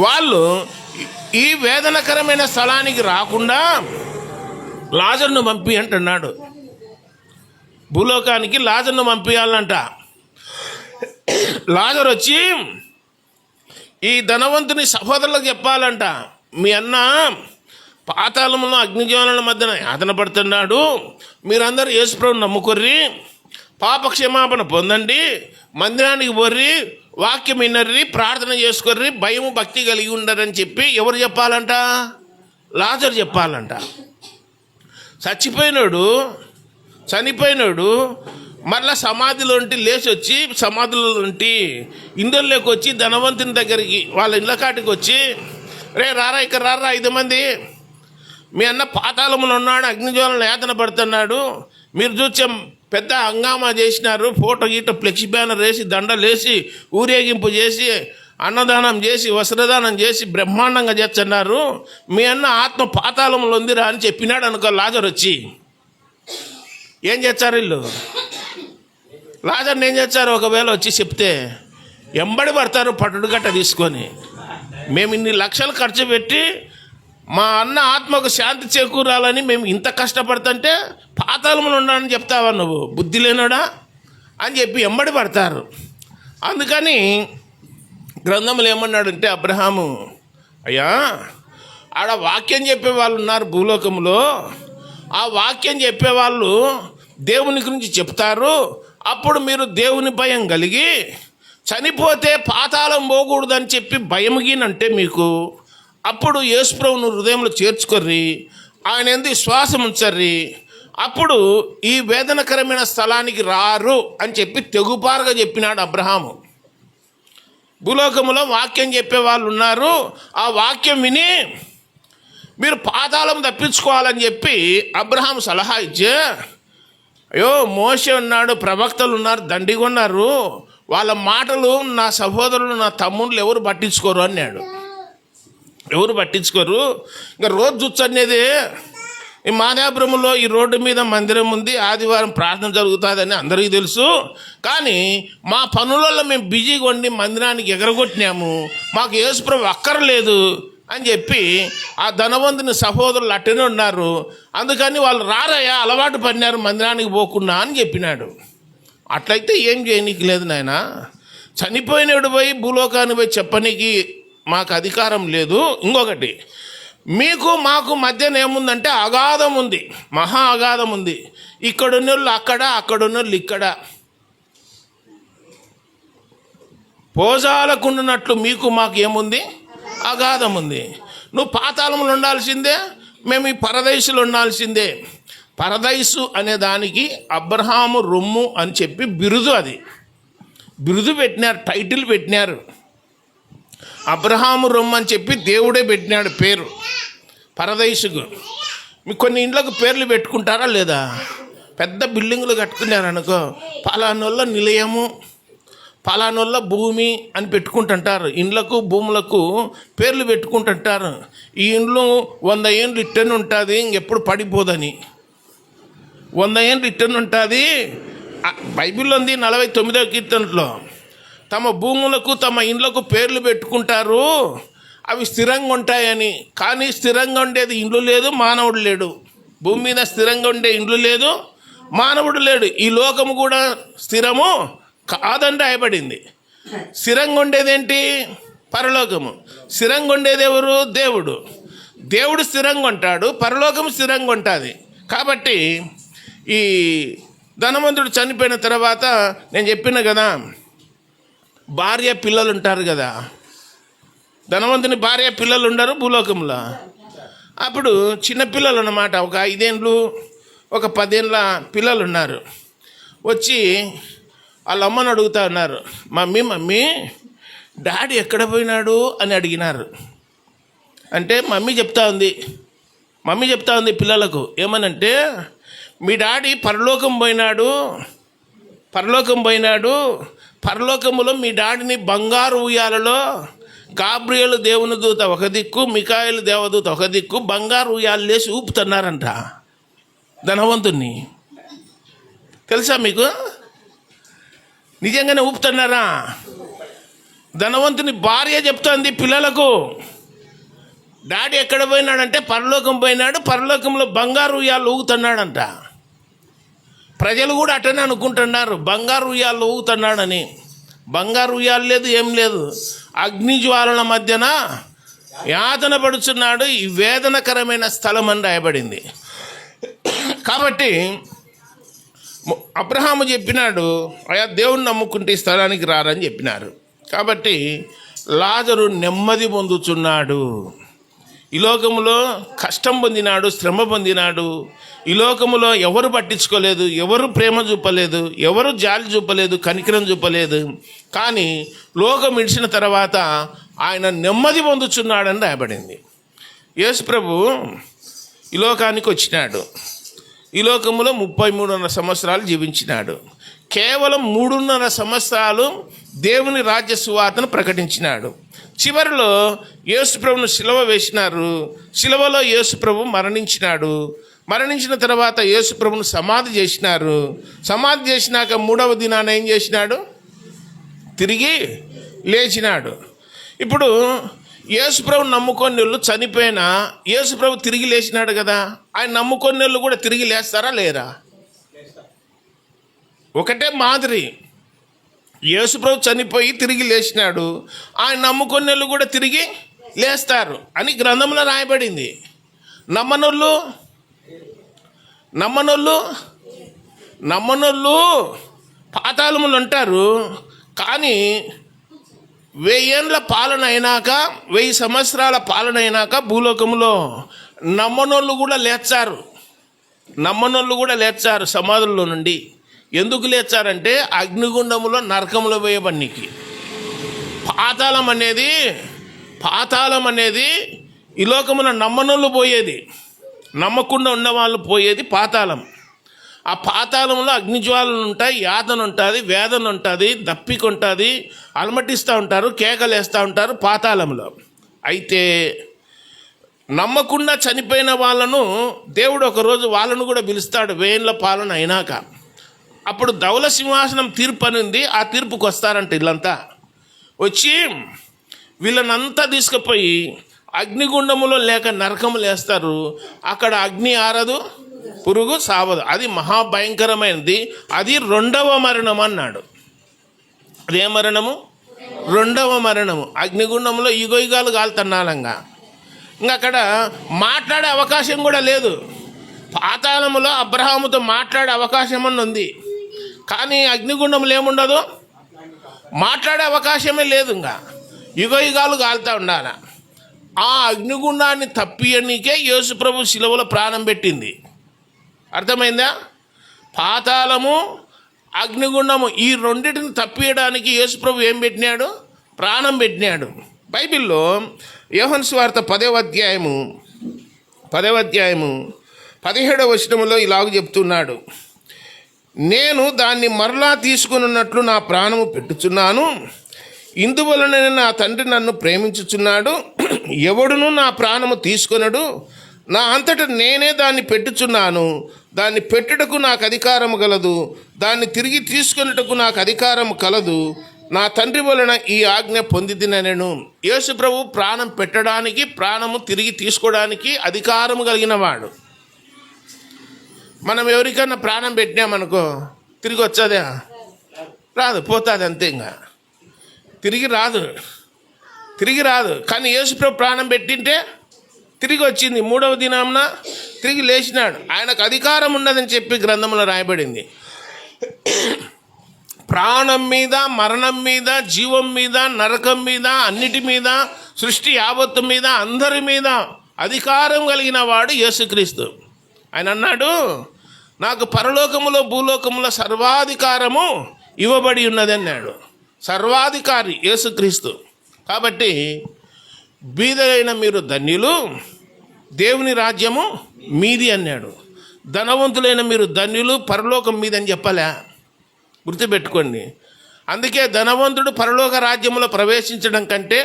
వాళ్ళు ఈ వేదనకరమైన స్థలానికి రాకుండా లాజరును పంపి అంటున్నాడు. భూలోకానికి లాజరును పంపించాలంట. లాజరు వచ్చి ఈ ధనవంతుని సహోదరులకు చెప్పాలంట, మీ అన్న పాతాళంలో అగ్నిజ్వాలల మధ్యన యాతన పడుతున్నాడు, మీరందరూ యేసుప్రభుని నమ్ముకొర్రి, పాప క్షమాపణ పొందండి, మందిరానికి పోర్రి, వాక్యం వినర్రి, ప్రార్థన చేసుకోర్రి, భయము భక్తి కలిగి ఉండరని చెప్పి ఎవరు చెప్పాలంట? లాజరు చెప్పాలంట. చనిపోయినాడు మరలా సమాధిలోంటి లేచి వచ్చి, సమాధిలోంటి ఇందులోకి వచ్చి ధనవంతుని దగ్గరికి వాళ్ళ ఇళ్ళ కాటికి వచ్చి, రే రారా ఇక్కడ రారా 5 మంది, మీ అన్న పాతాళంలో ఉన్నాడు, అగ్నిజ్వాలను యాతన పడుతున్నాడు, మీరు చూసే పెద్ద హంగామా చేసినారు, ఫోటో గీట ఫ్లెక్సీ బ్యానర్ వేసి దండలు వేసి ఊరేగింపు చేసి అన్నదానం చేసి వస్త్రదానం చేసి బ్రహ్మాండంగా చేస్తున్నారు, మీ అన్న ఆత్మ పాతాళంలో ఉందిరా అని చెప్పినాడు అనుకో. లాజరు వచ్చి ఏం చేస్తారు వీళ్ళు? లాజర్ని ఏం చేస్తారు? ఒకవేళ వచ్చి చెప్తే ఎంబడి పడతారు పట్టుడు గట్ట తీసుకొని. మేము ఇన్ని లక్షలు ఖర్చు పెట్టి మా అన్న ఆత్మకు శాంతి చేకూరాలని మేము ఇంత కష్టపడుతుంటే పాతాళంలో ఉన్నానని చెప్తావా నువ్వు? బుద్ధి లేనోడా అని చెప్పి ఎంబడి పడతారు. అందుకని గ్రంథములు ఏమన్నాడంటే, అబ్రహాము, అయ్యా ఆడ వాక్యం చెప్పే వాళ్ళు ఉన్నారు భూలోకంలో, ఆ వాక్యం చెప్పేవాళ్ళు దేవుని గురించి చెప్తారు. అప్పుడు మీరు దేవుని భయం కలిగి చనిపోతే పాతాళం పోకూడదని చెప్పి భయముగినంటే మీకు, అప్పుడు యేసుప్రభును హృదయంలో చేర్చుకొర్రి, ఆయన ఎందుకు విశ్వాసం ఉంచర్రి, అప్పుడు ఈ వేదనకరమైన స్థలానికి రారు అని చెప్పి తెగుపారుగా చెప్పినాడు అబ్రహాము. భూలోకములో వాక్యం చెప్పే వాళ్ళు ఉన్నారు, ఆ వాక్యం విని మీరు పాతాళం తప్పించుకోవాలని చెప్పి అబ్రహాం సలహా ఇచ్చే, అయ్యో మోషే ఉన్నాడు, ప్రవక్తలు ఉన్నారు, దండిగా ఉన్నారు, వాళ్ళ మాటలు నా సహోదరులు నా తమ్ముళ్ళు ఎవరు పట్టించుకోరు అన్నాడు. ఎవరు పట్టించుకోరు. ఇంకా రోజు చూచనేది ఈ మాదాపురంలో ఈ రోడ్డు మీద మందిరం ఉంది, ఆదివారం ప్రార్థన జరుగుతుందని అందరికీ తెలుసు. కానీ మా పనులలో మేము బిజీగా ఉండి మందిరానికి ఎగరగొట్టినాము, మాకు యేసుప్రభు అక్కర్లేదు అని చెప్పి ఆ ధనవంతుని సహోదరులు అట్టనే ఉన్నారు. అందుకని వాళ్ళు రారయ్యా, అలవాటు పడినారు మందిరానికి పోకుండా అని చెప్పినాడు. అట్లయితే ఏం చేయనీకి లేదు నాయన. చనిపోయినాడు పోయి భూలోకాన్ని పోయి చెప్పనీకి మాకు అధికారం లేదు. ఇంకొకటి, మీకు మాకు మధ్యన ఏముందంటే అగాధం ఉంది, మహా అగాధం ఉంది. ఇక్కడున్నోళ్ళు అక్కడ, అక్కడున్నోళ్ళు ఇక్కడ. పోజాలకుండునట్లు మీకు మాకు ఏముంది? అగాధం ఉంది. నువ్వు పాతాళంలో ఉండాల్సిందే, మేము ఈ పరదైసులో ఉండాల్సిందే. పరదైసు అనే దానికి అబ్రహాము రొమ్ము అని చెప్పి బిరుదు, అది బిరుదు పెట్టినారు, టైటిల్ పెట్టినారు. అబ్రహాము రొమ్ము అని చెప్పి దేవుడే పెట్టినాడు పేరు పరదైసుకు. మీకు కొన్ని ఇండ్లకు పేర్లు పెట్టుకుంటారా లేదా? పెద్ద బిల్డింగులు కట్టుకున్నారనుకో, పలానోళ్ళ నిలయము, పలానోళ్ళ భూమి అని పెట్టుకుంటుంటారు. ఇండ్లకు భూములకు పేర్లు పెట్టుకుంటుంటారు. ఈ ఇండ్లు 100 ఏళ్ళు ఇట్టని ఉంటుంది, ఇంకెప్పుడు పడిపోదని. 100 ఏళ్ళు ఇట్టని ఉంటుంది. బైబిల్లో ఉంది 49వ కీర్తనలో, తమ భూములకు తమ ఇండ్లకు పేర్లు పెట్టుకుంటారు, అవి స్థిరంగా ఉంటాయని. కానీ స్థిరంగా ఉండేది ఇండ్లు లేదు, మానవుడు లేడు. భూమి మీద స్థిరంగా ఉండే ఇండ్లు లేదు, మానవుడు లేడు. ఈ లోకము కూడా స్థిరము కాదని రాయబడింది. స్థిరంగా ఉండేదేంటి? పరలోకము. స్థిరంగా ఉండేది ఎవరు? దేవుడు. దేవుడు స్థిరంగా ఉంటాడు, పరలోకం స్థిరంగా ఉంటుంది. కాబట్టి ఈ ధనవంతుడు చనిపోయిన తర్వాత నేను చెప్పిన కదా, భార్య పిల్లలు ఉంటారు కదా. ధనవంతుని భార్య పిల్లలు ఉండరు భూలోకంలో. అప్పుడు చిన్నపిల్లలు అన్నమాట, ఒక 5 ఏళ్ళు, ఒక 10 ఏళ్ళ పిల్లలు ఉన్నారు. వచ్చి వాళ్ళ అమ్మని అడుగుతా ఉన్నారు, మమ్మీ డాడీ ఎక్కడ పోయినాడు అని అడిగినారు. అంటే మమ్మీ చెప్తా ఉంది పిల్లలకు ఏమనంటే, మీ డాడీ పరలోకం పోయినాడు. పరలోకములో మీ డాడీని బంగారు ఉయ్యాలలో గాబ్రియేలు దేవుని దూత ఒక దిక్కు, మికాయేలు దేవదూత ఒక దిక్కు బంగారు ఉయ్యాలు లేసి ఊపుతున్నారంట ధనవంతుణ్ణి. తెలుసా మీకు? నిజంగానే ఊపుతున్నారా? ధనవంతుని భార్య చెప్తోంది పిల్లలకు, డాడీ ఎక్కడ పోయినాడంటే పరలోకం పోయినాడు, పరలోకంలో బంగారు ఉయ్యాలు ఊగుతున్నాడంట. ప్రజలు కూడా అట్టనే అనుకుంటున్నారు, బంగారు ఉయ్యాలు ఊగుతున్నాడని. బంగారు ఉయ్యాలు లేదు, ఏం లేదు. అగ్ని జ్వాలల మధ్యన యాతన పడుచున్నాడు, ఈ వేదనకరమైన స్థలం అని రాయబడింది. కాబట్టి అబ్రహాము చెప్పినాడు, అయా దేవుణ్ణి నమ్ముకుంటే ఈ స్థలానికి రారని చెప్పినారు. కాబట్టి లాజరు నెమ్మది పొందుచున్నాడు. ఈ లోకములో కష్టం పొందినాడు, శ్రమ పొందినాడు. ఈ లోకములో ఎవరు పట్టించుకోలేదు, ఎవరు ప్రేమ చూపలేదు, ఎవరు జాలి చూపలేదు, కనికరం చూపలేదు. కానీ లోకం ఇడిచిన తర్వాత ఆయన నెమ్మది పొందుచున్నాడని రాయబడింది. యేసు ప్రభు ఈ లోకానికి వచ్చినాడు. ఈ లోకములో 33.5 సంవత్సరాలు జీవించినాడు. కేవలం 3.5 సంవత్సరాలు దేవుని రాజ్య సువార్తను ప్రకటించినాడు. చివరిలో యేసు ప్రభును శిలువ వేసినారు. శిలువలో యేసు ప్రభు మరణించినాడు. మరణించిన తర్వాత యేసు ప్రభును సమాధి చేసినారు. సమాధి చేసినాక 3వ దినాన ఏం చేసినాడు? తిరిగి లేచినాడు. ఇప్పుడు యేసుప్రభు నమ్ముకొన్నోళ్ళు చనిపోయినా యేసుప్రభు తిరిగి లేచినాడు కదా, ఆయన నమ్ముకొన్నోళ్ళు కూడా తిరిగి లేస్తారా లేరా? ఒకటే మాదిరి. యేసుప్రభు చనిపోయి తిరిగి లేచినాడు, ఆయన నమ్ముకొన్నోళ్ళు కూడా తిరిగి లేస్తారు అని గ్రంథంలో రాయబడింది. నమ్మనోళ్ళు పాతాళములు అంటారు. కానీ 1000 ఏళ్ళ పాలన అయినాక, 1000 సంవత్సరాల పాలన అయినాక భూలోకంలో నమ్మనోళ్ళు కూడా లేచారు సమాధుల్లో నుండి. ఎందుకు లేచారంటే అగ్నిగుండములో నరకములో పోయేబడికి. పాతాళం అనేది ఈ లోకమున నమ్మనోళ్ళు పోయేది, నమ్మకుండా ఉన్నవాళ్ళు పోయేది పాతాళం. ఆ పాతాళంలో అగ్నిజ్వాలలు ఉంటాయి, యాతన ఉంటుంది, వేదన ఉంటుంది, దప్పిక ఉంటుంది, అలమటిస్తూ ఉంటారు, కేకలేస్తూ ఉంటారు పాతాళంలో. అయితే నమ్మకుండా చనిపోయిన వాళ్ళను దేవుడు ఒకరోజు వాళ్ళను కూడా పిలుస్తాడు 1000 ఏళ్ళ పాలన అయినాక. అప్పుడు ధవల సింహాసనం తీర్పు అనేది, ఆ తీర్పుకి వస్తారంట వీళ్ళంతా. వచ్చి వీళ్ళనంతా తీసుకుపోయి అగ్నిగుండములో లేక నరకములు వేస్తారు. అక్కడ అగ్ని ఆరదు, పురుగు సావదు. అది మహాభయంకరమైనది. అది 2వ మరణం అన్నాడు. అదే మరణము? 2వ మరణము. అగ్నిగుండంలో యుగయుగాలు కాలుతన్నాలంగా. ఇంకా అక్కడ మాట్లాడే అవకాశం కూడా లేదు. పాతాళములో అబ్రహాముతో మాట్లాడే అవకాశం అని ఉంది, కానీ అగ్నిగుండంలో ఏముండదు, మాట్లాడే అవకాశమే లేదు. ఇంకా యుగాలు కాలుతూ ఉండాలి. ఆ అగ్నిగుండాన్ని తప్పియనికే యేసుప్రభు శిలువలో ప్రాణం పెట్టింది. అర్థమైందా? పాతాళము, అగ్నిగుండము ఈ రెండింటిని తప్పియడానికి యేసుప్రభు ఏం పెట్టినాడు? ప్రాణం పెట్టినాడు. బైబిల్లో యోహాను సువార్త 10వ అధ్యాయము 17వ వచనములో ఇలాగ చెప్తున్నాడు, నేను దాన్ని మరలా తీసుకున్నట్లు నా ప్రాణము పెట్టుచున్నాను, ఇందువలన నా తండ్రి నన్ను ప్రేమించుచున్నాడు, ఎవడును నా ప్రాణము తీసుకొనడు, నా అంతట నేనే దాన్ని పెట్టుచున్నాను, దాన్ని పెట్టుటకు నాకు అధికారం కలదు, దాన్ని తిరిగి తీసుకొనుటకు నాకు అధికారం కలదు, నా తండ్రి వలన ఈ ఆజ్ఞ పొందితినెను. యేసు ప్రభు ప్రాణం పెట్టడానికి, ప్రాణము తిరిగి తీసుకోవడానికి అధికారము కలిగిన వాడు. మనం ఎవరికన్నా ప్రాణం పెట్టినామనుకో తిరిగి వచ్చేదా? రాదు, పోతుంది అంతే. ఇంకా తిరిగి రాదు. కానీ యేసుప్రభు ప్రాణం పెట్టింటే తిరిగి వచ్చింది. 3వ దినామున తిరిగి లేచినాడు. ఆయనకు అధికారం ఉన్నదని చెప్పి గ్రంథంలో రాయబడింది. ప్రాణం మీద, మరణం మీద, జీవం మీద, నరకం మీద, అన్నిటి మీద, సృష్టి యావత్తు మీద, అందరి మీద అధికారం కలిగిన వాడు యేసుక్రీస్తు. ఆయన అన్నాడు, నాకు పరలోకములో భూలోకములో సర్వాధికారము ఇవ్వబడి ఉన్నది అన్నాడు. సర్వాధికారి యేసుక్రీస్తు. కాబట్టి బీదలైన మీరు ధన్యులు, దేవుని రాజ్యము మీది అన్నాడు. ధనవంతులైన మీరు ధన్యులు, పరలోకం మీది అని చెప్పలే. గుర్తుపెట్టుకోండి. అందుకే ధనవంతుడు పరలోక రాజ్యములో ప్రవేశించడం కంటే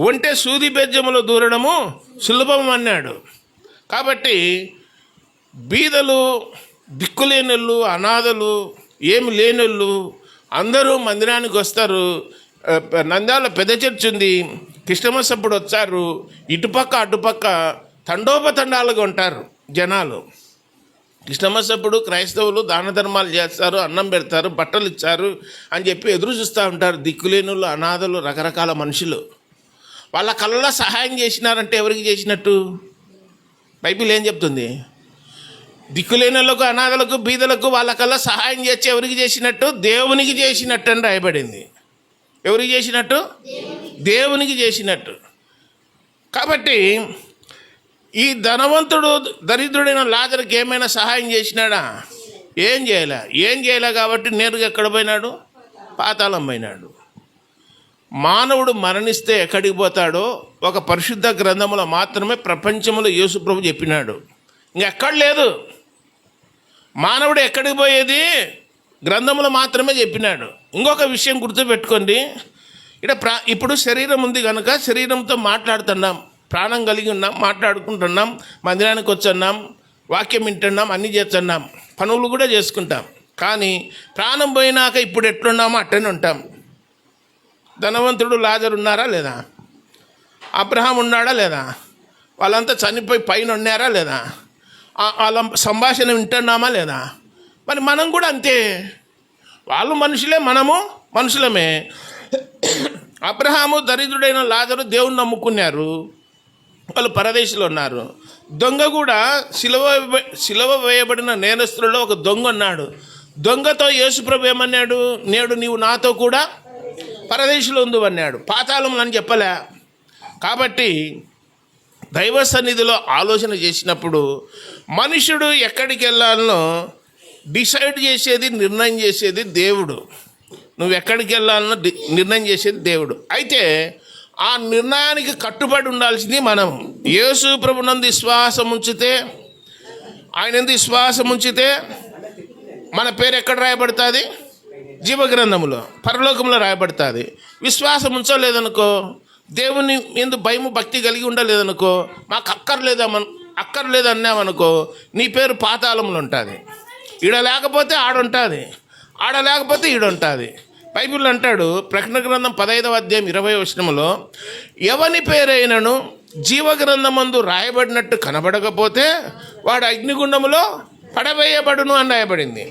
ఒంటె సూది బెజ్జములో దూరడము సులభం అన్నాడు. కాబట్టి బీదలు, దిక్కులేనోళ్ళు, అనాథలు, ఏమి లేనోళ్ళు అందరూ మందిరానికి వస్తారు. నంద్యాల పెద్ద చర్చ్ ఉంది, క్రిస్టమస్ అప్పుడు వచ్చారు. ఇటుపక్క అటుపక్క తండోపతండాలుగా ఉంటారు జనాలు. క్రిస్టమస్ అప్పుడు క్రైస్తవులు దాన ధర్మాలు చేస్తారు, అన్నం పెడతారు, బట్టలు ఇచ్చారు అని చెప్పి ఎదురు చూస్తూ ఉంటారు. దిక్కులేనులు, అనాథలు, రకరకాల మనుషులు. వాళ్ళ కళ్ళలో సహాయం చేసినారంటే ఎవరికి చేసినట్టు? బైబిల్ ఏం చెప్తుంది? దిక్కులేనులకు, అనాథలకు, బీదలకు వాళ్ళ కళ్ళ సహాయం చేసి ఎవరికి చేసినట్టు? దేవునికి చేసినట్టు అని రాయబడింది. ఎవరికి చేసినట్టు? దేవునికి చేసినట్టు. కాబట్టి ఈ ధనవంతుడు దరిద్రుడైన లాజరుకి ఏమైనా సహాయం చేసినాడా? ఏం చేయలే. కాబట్టి నేరుగా ఎక్కడ పోయినాడు? పాతాళం పోయినాడు. మానవుడు మరణిస్తే ఎక్కడికి పోతాడో ఒక పరిశుద్ధ గ్రంథములో మాత్రమే ప్రపంచంలో యేసుప్రభు చెప్పినాడు. ఇంకెక్కడ లేదు. మానవుడు ఎక్కడికి పోయేది గ్రంథములో మాత్రమే చెప్పినాడు. ఇంకొక విషయం గుర్తుపెట్టుకోండి. ఇప్పుడు శరీరం ఉంది కనుక శరీరంతో మాట్లాడుతున్నాం, ప్రాణం కలిగి ఉన్నాం, మాట్లాడుకుంటున్నాం, మందిరానికి వచ్చున్నాం, వాక్యం వింటున్నాం, అన్నీ చేస్తున్నాం, పనులు కూడా చేసుకుంటాం. కానీ ప్రాణం పోయినాక ఇప్పుడు ఎట్లున్నామో అట్టనే ఉంటాం. ధనవంతుడు లాజరు ఉన్నారా లేదా? అబ్రహాం ఉన్నాడా లేదా? వాళ్ళంతా చనిపోయి పైన ఉన్నారా లేదా? వాళ్ళ సంభాషణ వింటున్నామా లేదా? మరి మనం కూడా అంతే. వాళ్ళు మనుషులే, మనము మనుషులమే. అబ్రహాము దరిద్రుడైన లాజరు దేవుని నమ్ముకున్నారు, వాళ్ళు పరదేశంలో ఉన్నారు. దొంగ కూడా సిలువ వేయబడిన నేరస్తులలో ఒక దొంగ ఉన్నాడు. దొంగతో యేసుప్రభు ఏమన్నాడు? నేడు నీవు నాతో కూడా పరదేశంలో ఉంది అన్నాడు. పాతాళంలో అని చెప్పలే. కాబట్టి దైవ సన్నిధిలో ఆలోచన చేసినప్పుడు మనుషుడు ఎక్కడికి వెళ్ళాలనో డిసైడ్ చేసేది, నిర్ణయం చేసేది దేవుడు. నువ్వు ఎక్కడికి వెళ్ళాలనో నిర్ణయం చేసేది దేవుడు. అయితే ఆ నిర్ణయానికి కట్టుబడి ఉండాల్సింది మనం. యేసు ప్రభునందు విశ్వాసం ఉంచితే, ఆయన ఎందు విశ్వాసం ఉంచితే మన పేరు ఎక్కడ రాయబడుతుంది? జీవగ్రంథములో, పరలోకంలో రాయబడుతుంది. విశ్వాసం ఉంచలేదనుకో, దేవుని ఎందు భయము భక్తి కలిగి ఉండలేదనుకో, మాకు అక్కర్లేదన్నామనుకో, నీ పేరు పాతాళంలో ఉంటుంది. ఈడ లేకపోతే ఆడుంటుంది, ఆడ లేకపోతే ఈడుంటుంది. బైబిల్ అంటాడు, ప్రకటన గ్రంథం 15వ అధ్యాయం 20వ వచనములో, ఎవని పేరైనను జీవగ్రంథమందు రాయబడినట్టు కనబడకపోతే వాడు అగ్నిగుండములో పడవేయబడును అని రాయబడింది.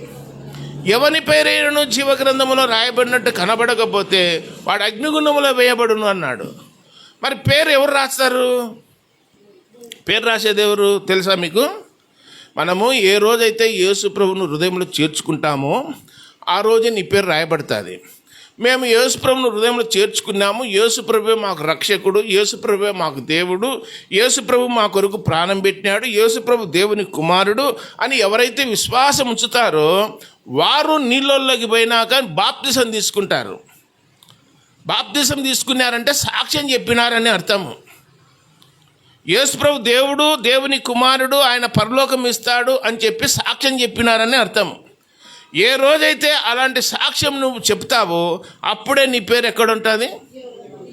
ఎవని పేరైనను జీవగ్రంథములో రాయబడినట్టు కనబడకపోతే వాడు అగ్నిగుండములో వేయబడును అన్నాడు. మరి పేరు ఎవరు రాస్తారు? పేరు రాసేది ఎవరు తెలుసా మీకు? మనము ఏ రోజైతే యేసు ప్రభువును హృదయంలో చేర్చుకుంటామో ఆ రోజే నీ పేరు రాయబడుతుంది. మేము యేసు ప్రభువును హృదయంలో చేర్చుకున్నాము, యేసు ప్రభువే మాకు రక్షకుడు, యేసు ప్రభువే మాకు దేవుడు, యేసు ప్రభు మా కొరకు ప్రాణం పెట్టినాడు, యేసు ప్రభు దేవుని కుమారుడు అని ఎవరైతే విశ్వాసం ఉంచుతారో వారు నీళ్ళల్లోకి పోయినాక బాప్తిసం తీసుకుంటారు. బాప్తిసం తీసుకున్నారంటే సాక్ష్యం చెప్పినారని అర్థము. యేసు ప్రభు దేవుడు, దేవుని కుమారుడు, ఆయన పరలోకం ఇస్తాడు అని చెప్పి సాక్ష్యం చెప్పినారని అర్థం. ఏ రోజైతే అలాంటి సాక్ష్యం నువ్వు చెప్తావో అప్పుడే నీ పేరు ఎక్కడుంటుంది?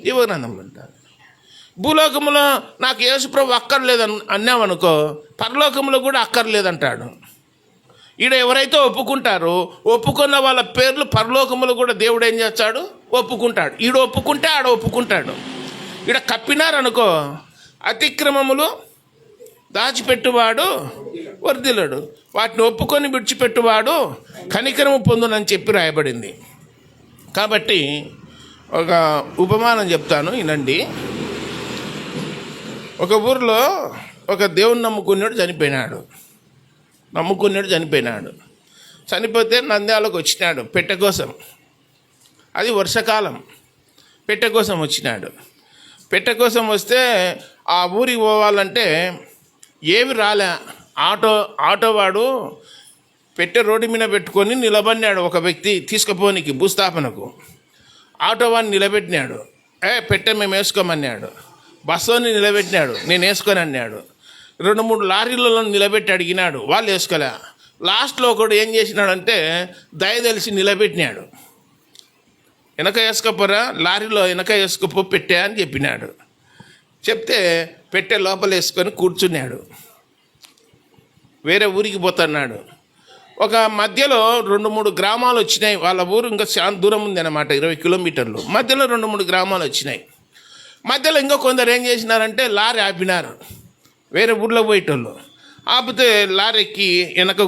జీవగ్రంథంలో ఉంటుంది. భూలోకంలో నాకు యేసు ప్రభు అక్కర్లేదు అన్నామనుకో, పరలోకంలో కూడా అక్కర్లేదంటాడు. ఈడ ఎవరైతే ఒప్పుకుంటారో ఒప్పుకున్న వాళ్ళ పేర్లు పరలోకములు కూడా దేవుడు ఏం చేస్తాడు? ఒప్పుకుంటాడు. ఈడ ఒప్పుకుంటే ఆడ ఒప్పుకుంటాడు. ఈడ కప్పినారనుకో, అతిక్రమములు దాచిపెట్టువాడు వర్ధిల్లడు, వాటిని ఒప్పుకొని విడిచిపెట్టువాడు కనికరము పొందునని చెప్పి రాయబడింది. కాబట్టి ఒక ఉపమానం చెప్తాను, వినండి. ఒక ఊరిలో ఒక దేవుని నమ్ముకున్నాడు చనిపోయినాడు. చనిపోతే నంద్యాలకు వచ్చినాడు పెట్టె కోసం. అది వర్షాకాలం. పెట్టె కోసం వచ్చినాడు. పెట్టె కోసం వస్తే ఆ ఊరికి పోవాలంటే ఏమి రాలే. ఆటో వాడు పెట్టె రోడ్డు మీద పెట్టుకొని నిలబడినాడు. ఒక వ్యక్తి తీసుకుపోనికి భూస్థాపనకు ఆటో వాడిని నిలబెట్టినాడు. పెట్టె మేము వేసుకోమన్నాడు. బస్సుని నిలబెట్టినాడు, నేను వేసుకొని అన్నాడు. 2-3 లారీలలో నిలబెట్టి అడిగినాడు, వాళ్ళు వేసుకోలే. లాస్ట్లో ఒకడు ఏం చేసినాడంటే దయ తెలిసి నిలబెట్టినాడు. వెనక వేసుకోపోరా, లారీలో వెనక వేసుకోపో పెట్టే అని చెప్పినాడు. చెప్తే పెట్టె లోపల వేసుకొని కూర్చున్నాడు. వేరే ఊరికి పోతున్నాడు. ఒక మధ్యలో 2-3 గ్రామాలు వచ్చినాయి. వాళ్ళ ఊరు ఇంకా చాలా దూరం ఉంది అన్నమాట, 20 కిలోమీటర్లు. మధ్యలో 2-3 గ్రామాలు వచ్చినాయి. మధ్యలో ఇంకా కొందరు ఏం చేసినారంటే లారీ ఆపినారు. వేరే ఊర్లో పోయేటోళ్ళు ఆపితే లారీ ఎక్కి వెనక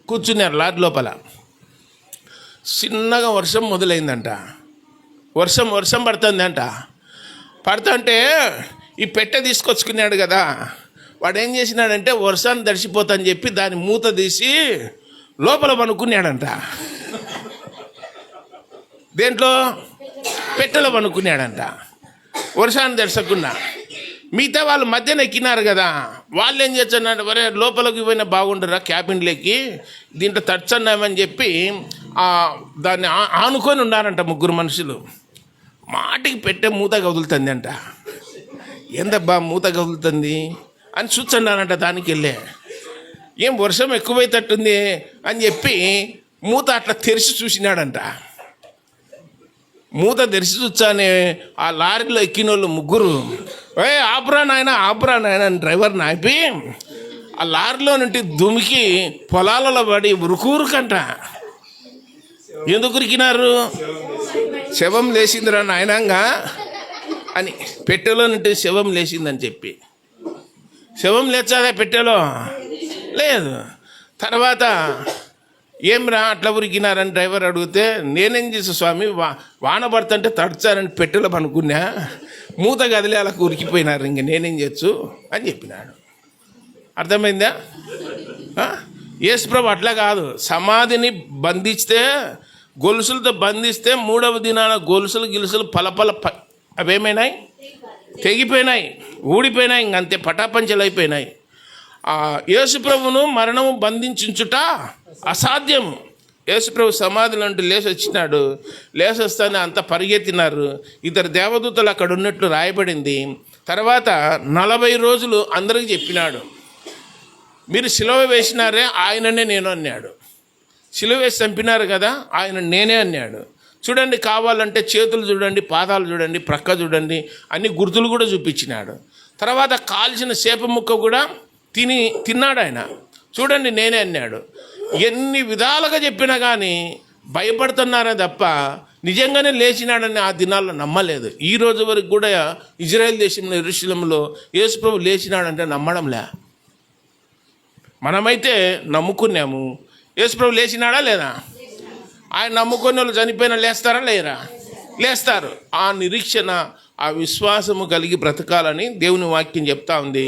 కూర్చున్నారు లారీ లోపల. చిన్నగా వర్షం మొదలైందంట. వర్షం పడుతుందంట. పడుతుంటే ఈ పెట్టె తీసుకొచ్చుకున్నాడు కదా, వాడు ఏం చేసినాడంటే వర్షాన్ని దడిచిపోతాని చెప్పి దాని మూత తీసి లోపల పనుకున్నాడంట. దేంట్లో? పెట్టెలో పనుకున్నాడంట, వర్షాన్ని దర్శకుండా. మిగతా వాళ్ళు మధ్యన ఎక్కినారు కదా, వాళ్ళు ఏం చేస్తున్నారు, వరే లోపలికి పోయినా బాగుండరా క్యాబిన్లోకి, దీంట్లో తడుచున్నామని చెప్పి దాన్ని ఆనుకొని ఉన్నారంట 3 మనుషులు. మాటికి పెట్టే మూత కదులుతుంది అంట. ఏందబ్బా మూత కదులుతుంది అని చూస్తున్నానంట. దానికి వెళ్ళే ఏం వర్షం ఎక్కువైతట్టుంది అని చెప్పి మూత అట్లా తెరిచి చూసినాడంట. మూత తెరిచి చూచానే ఆ లారీలో ఎక్కిన వాళ్ళు 3 ఆపురా నాయన అని డ్రైవర్ని ఆపి ఆ లారీలో నుండి దుమికి పొలాలలో పడి ఉరుకంట. ఎందుకు ఉరికినారు? శవం లేచిందిరా నాయనంగా అని. పెట్టెలో నుండి శవం లేచిందని చెప్పి. శవం లేచాదా పెట్టెలో? లేదు. తర్వాత ఏమ్రా అట్లా ఉరికినారని డ్రైవర్ అడిగితే, నేనేం చేసా స్వామి, వాన పడుతుంటే తడుచారని పెట్టెలో పనుకున్నా, మూత కదిలే అలా ఉరికిపోయినారు, ఇంక నేనేం చేయొచ్చు అని చెప్పినాడు. అర్థమైందా? యేసుప్రభు అట్లా కాదు. సమాధిని బంధిస్తే, గొలుసులతో బంధిస్తే 3వ దినాన గొలుసులు పలపల అవేమైనాయి? తెగిపోయినాయి, ఊడిపోయినాయి, ఇంకంతే పటాపంచలు అయిపోయినాయి. యేసుప్రభును మరణము బంధించుట అసాధ్యము. యేసుప్రభు సమాధి నుండి లేచి వచ్చినాడు. లేచి వస్తానే అంతా పరిగెత్తినారు. 2 దేవదూతలు అక్కడ ఉన్నట్లు రాయబడింది. తర్వాత 40 రోజులు అందరికి చెప్పినాడు, మీరు సిలువ వేసినారే ఆయననే నేను అన్నాడు. సిలువ వేసి చంపినారు కదా, ఆయన నేనే అన్నాడు. చూడండి, కావాలంటే చేతులు చూడండి, పాదాలు చూడండి, ప్రక్క చూడండి, అన్ని గుర్తులు కూడా చూపించినాడు. తర్వాత కాల్చిన చేప ముక్క కూడా తిన్నాడు ఆయన. చూడండి నేనే అన్నాడు. ఎన్ని విధాలుగా చెప్పినా కానీ భయపడుతున్నారే తప్ప నిజంగానే లేచినాడని ఆ దినాల్లో నమ్మలేదు. ఈ రోజు వరకు కూడా ఇజ్రాయెల్ దేశంలో యెరూషలేములో యేసుప్రభు లేచినాడంటే నమ్మడంలే. మనమైతే నమ్ముకున్నాము. యేసుప్రభు లేచినాడా లేదా? ఆయన నమ్ముకున్న వాళ్ళు చనిపోయినా లేస్తారా లేరా? లేస్తారు. ఆ నిరీక్షణ, ఆ విశ్వాసము కలిగి బ్రతకాలని దేవుని వాక్యం చెప్తా ఉంది.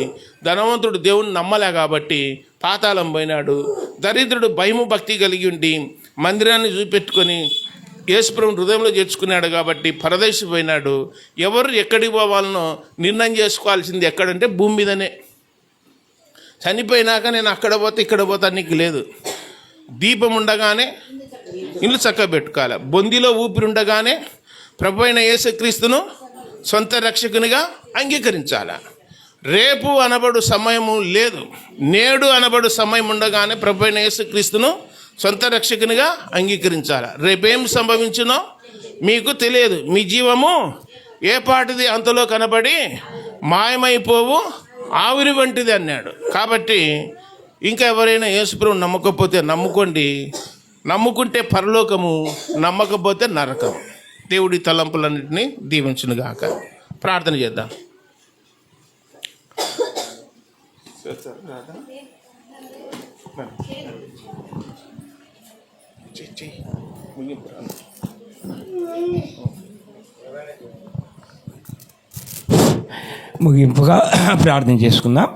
ధనవంతుడు దేవుని నమ్మలే కాబట్టి పాతాళం పోయినాడు. దరిద్రుడు భయము భక్తి కలిగి ఉండి మందిరాన్ని చూపెట్టుకొని యేసుప్రభుని హృదయంలో చేర్చుకున్నాడు కాబట్టి పరదేశి పోయినాడు. ఎవరు ఎక్కడికి పోవాలనో నిర్ణయం చేసుకోవాల్సింది ఎక్కడంటే భూమి మీదనే. చనిపోయినాక నేను అక్కడ పోతే ఇక్కడ పోతా నీకు లేదు. దీపం ఉండగానే ఇల్లు చక్కగా పెట్టుకోవాలి. బొందిలో ఊపిరి ఉండగానే ప్రభు అయిన యేసుక్రీస్తును సొంత రక్షకునిగా అంగీకరించాలి. రేపు అనబడు సమయము లేదు, నేడు అనబడు సమయం ఉండగానే ప్రభు అయిన యేసుక్రీస్తును సొంత రక్షకునిగా అంగీకరించాలి. రేపేం సంభవించునో మీకు తెలియదు. మీ జీవము ఏ పాటిది అంతలో కనబడి మాయమైపోవు ఆవిరి వంటిది అన్నాడు. కాబట్టి ఇంకా ఎవరైనా యేసుప్రభుని నమ్మకపోతే నమ్ముకోండి. నమ్ముకుంటే పరలోకము, నమ్మకపోతే నరకం. దేవుడి తలంపులన్నింటినీ దీవించునుగాక. ప్రార్థన చేద్దాం. ముగింపుగా ప్రార్థన చేసుకుందాం.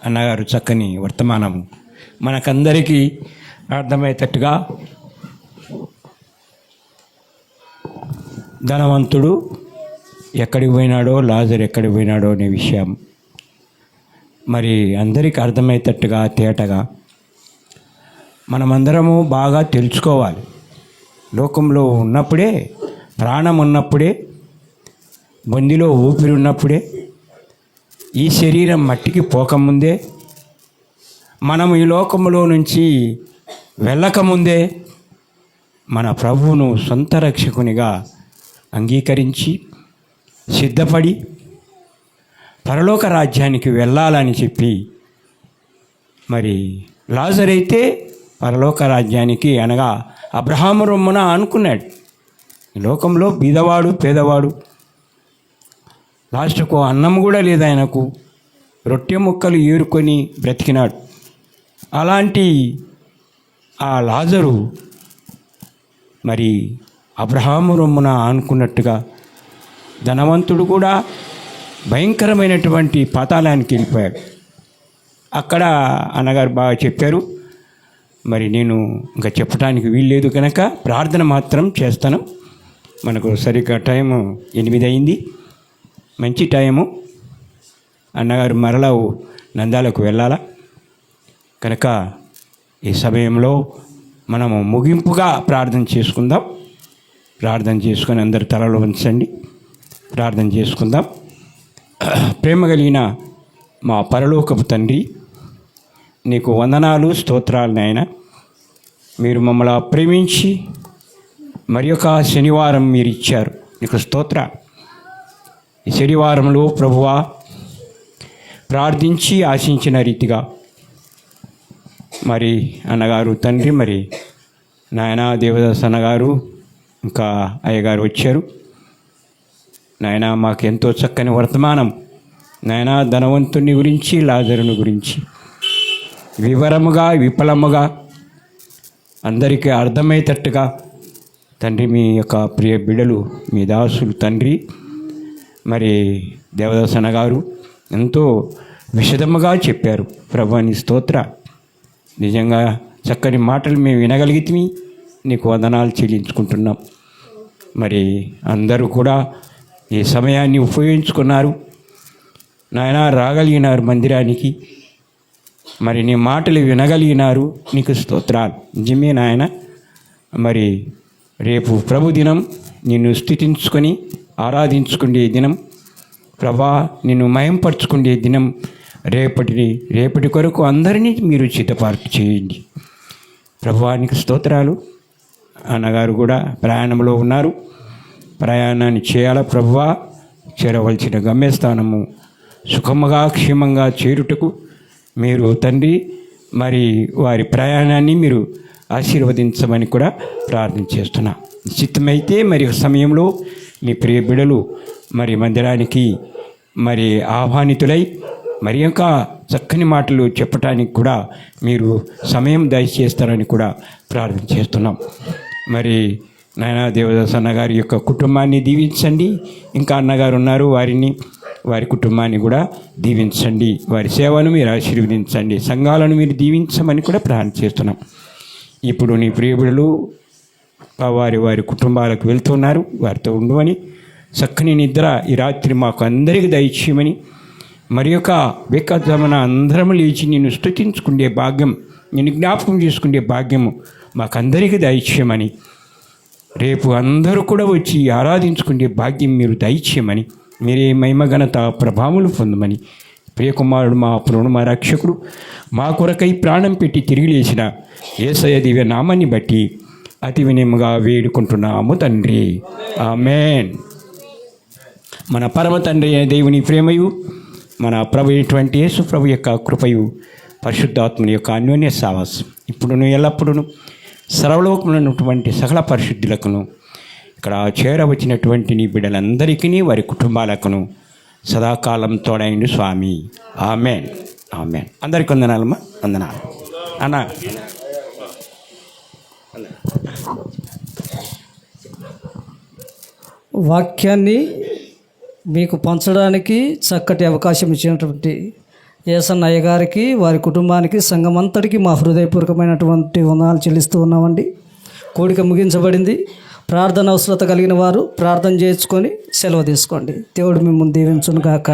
అన్నగారు చక్కని వర్తమానం మనకందరికీ అర్థమయ్యేటట్టుగా, ధనవంతుడు ఎక్కడికి పోయినాడో, లాజరు ఎక్కడికి పోయినాడో అనే విషయం మరి అందరికీ అర్థమయ్యేటట్టుగా తేటగా మనమందరము బాగా తెలుసుకోవాలి. లోకంలో ఉన్నప్పుడే, ప్రాణం ఉన్నప్పుడే, బొందిలో ఊపిరి ఉన్నప్పుడే, ఈ శరీరం మట్టికి పోకముందే, మనం ఈ లోకంలో నుంచి వెళ్ళకముందే మన ప్రభువును సొంత రక్షకునిగా అంగీకరించి సిద్ధపడి పరలోక రాజ్యానికి వెళ్ళాలని చెప్పి, మరి లాజరైతే పరలోక రాజ్యానికి అనగా అబ్రహాము రొమ్మున అనుకున్నాడు. ఈ లోకంలో బీదవాడు, పేదవాడు, లాస్ట్కు అన్నం కూడా లేదు ఆయనకు, రొట్టె ముక్కలు ఏరుకొని బ్రతికినాడు. అలాంటి ఆ లాజరు మరి అబ్రహాము రొమ్మున ఆనుకున్నట్టుగా ధనవంతుడు కూడా భయంకరమైనటువంటి పాతాళానికి వెళ్ళిపోయాడు. అక్కడ అన్నగారు బాగా చెప్పారు. మరి నేను ఇంకా చెప్పడానికి వీల్లేదు కనుక ప్రార్థన మాత్రం చేస్తాను. మనకు సరిగ్గా టైము 8 అయింది, మంచి టైము. అన్నగారు మరలా నందాలకు వెళ్ళాలా కనుక ఈ సమయంలో మనము ముగింపుగా ప్రార్థన చేసుకుందాం. ప్రార్థన చేసుకొని అందరు తలలో ఉంచండి, ప్రార్థన చేసుకుందాం. ప్రేమ కలిగిన మా పరలోకపు తండ్రి, నీకు వందనాలు, స్తోత్రాలు నాయన. మీరు మమ్మల్ని ప్రేమించి మరి ఒక శనివారం మీరు ఇచ్చారు, నీకు స్తోత్ర. ఈ శనివారంలో ప్రభువా ప్రార్థించి ఆశించిన రీతిగా మరి అన్నగారు తండ్రి, మరి నాయన దేవదాస్ అన్నగారు ఇంకా అయ్యగారు వచ్చారు. నాయన మాకు ఎంతో చక్కని వర్తమానం నాయన ధనవంతుని గురించి, లాజరుని గురించి వివరముగా, విఫలముగా అందరికీ అర్థమయ్యేటట్టుగా తండ్రి మీ యొక్క ప్రియ బిడ్డలు, మీ దాసులు తండ్రి మరి దేవదాసన గారు ఎంతో విశదముగా చెప్పారు. ప్రభుని స్తోత్ర. నిజంగా చక్కని మాటలు మేము వినగలిగితే నీకు వందనాలు చెల్లించుకుంటున్నాం. మరి అందరూ కూడా ఈ సమయాన్ని ఉపయోగించుకున్నారు నాయన, రాగలిగినారు మందిరానికి, మరి నీ మాటలు వినగలిగినారు, నీకు స్తోత్రాలు. నిజమే నాయన. మరి రేపు ప్రభు దినం, నిన్ను స్తుతించుకొని ఆరాధించుకునే దినం ప్రభా, నిన్ను మయంపరుచుకునే దినం. రేపటి కొరకు అందరినీ మీరు సిద్ధపాటు చేయండి ప్రభువానికి స్తోత్రాలు. అన్నగారు కూడా ప్రయాణంలో ఉన్నారు, ప్రయాణాన్ని చేయాలా ప్రభువా. చేరవలసిన గమ్యస్థానము సుఖముగా క్షేమంగా చేరుటకు మీరు తండ్రి మరి వారి ప్రయాణాన్ని మీరు ఆశీర్వదించమని కూడా ప్రార్థన చేస్తున్నా. చిత్తమైతే మరి సమయంలో మీ ప్రియ బిడలు మరి మందిరానికి మరి ఆహ్వానితులై మరి ఇంకా చక్కని మాటలు చెప్పటానికి కూడా మీరు సమయం దయచేస్తారని కూడా ప్రార్థన చేస్తున్నాం. మరి నాయన దేవదాస్ అన్నగారి యొక్క కుటుంబాన్ని దీవించండి. ఇంకా అన్నగారు ఉన్నారు, వారి కుటుంబాన్ని కూడా దీవించండి. వారి సేవను మీరు ఆశీర్వదించండి. సంఘాలను మీరు దీవించమని కూడా ప్రార్థన చేస్తున్నాం. ఇప్పుడు నీ ప్రియబిడలు వారి కుటుంబాలకు వెళ్తున్నారు, వారితో ఉండమని, చక్కని నిద్ర ఈ రాత్రి మాకు అందరికీ దయచేయమని, మరి యొక్క వేకజామున అందరం లేచి నిన్ను స్తుతించుకునే భాగ్యం, నిన్ను జ్ఞాపకం చేసుకునే భాగ్యము మాకందరికీ దయచేయమని, రేపు అందరూ కూడా వచ్చి ఆరాధించుకునే భాగ్యం మీరు దయచేయమని, మీరే మహిమ ఘనత ప్రభావములు పొందమని, ప్రియకుమారుడు మా ప్రభువు మా రక్షకుడు మా కొరకై ప్రాణం పెట్టి తిరిగి లేచిన యేసయ్య దివ్య నామాన్ని బట్టి అతి వినయముగా వేడుకుంటున్నాము తండ్రి. ఆమేన్. మన పరమ తండ్రి అయిన దేవుని ప్రేమయు, మన ప్రభు అయినటువంటి యేసు ప్రభు యొక్క కృపయు, పరిశుద్ధాత్మని యొక్క అన్యోన్య సావాసం ఇప్పుడును ఎల్లప్పుడూ సర్వలోకములో ఉన్నటువంటి సకల పరిశుద్ధులకును, ఇక్కడ చేరవచ్చినటువంటి నీ బిడ్డలందరికీ వారి కుటుంబాలకును సదాకాలం తోడైండు స్వామి. ఆమేన్. ఆమేన్. అందరికీ వందనాలమ్మా. వందనాలు అన్న. వాక్యాన్ని మీకు పంచడానికి చక్కటి అవకాశం ఇచ్చినటువంటి యేసన్న అయ్య గారికి, వారి కుటుంబానికి, సంఘమంతటికి మా హృదయపూర్వకమైనటువంటి వందనాలు చెల్లిస్తూ ఉన్నామండి. కోడిక ముగించబడింది. ప్రార్థన అవసరత కలిగిన వారు ప్రార్థన చేసుకొని సెలవు తీసుకోండి. దేవుడు మిమ్మల్ని దీవించును గాక.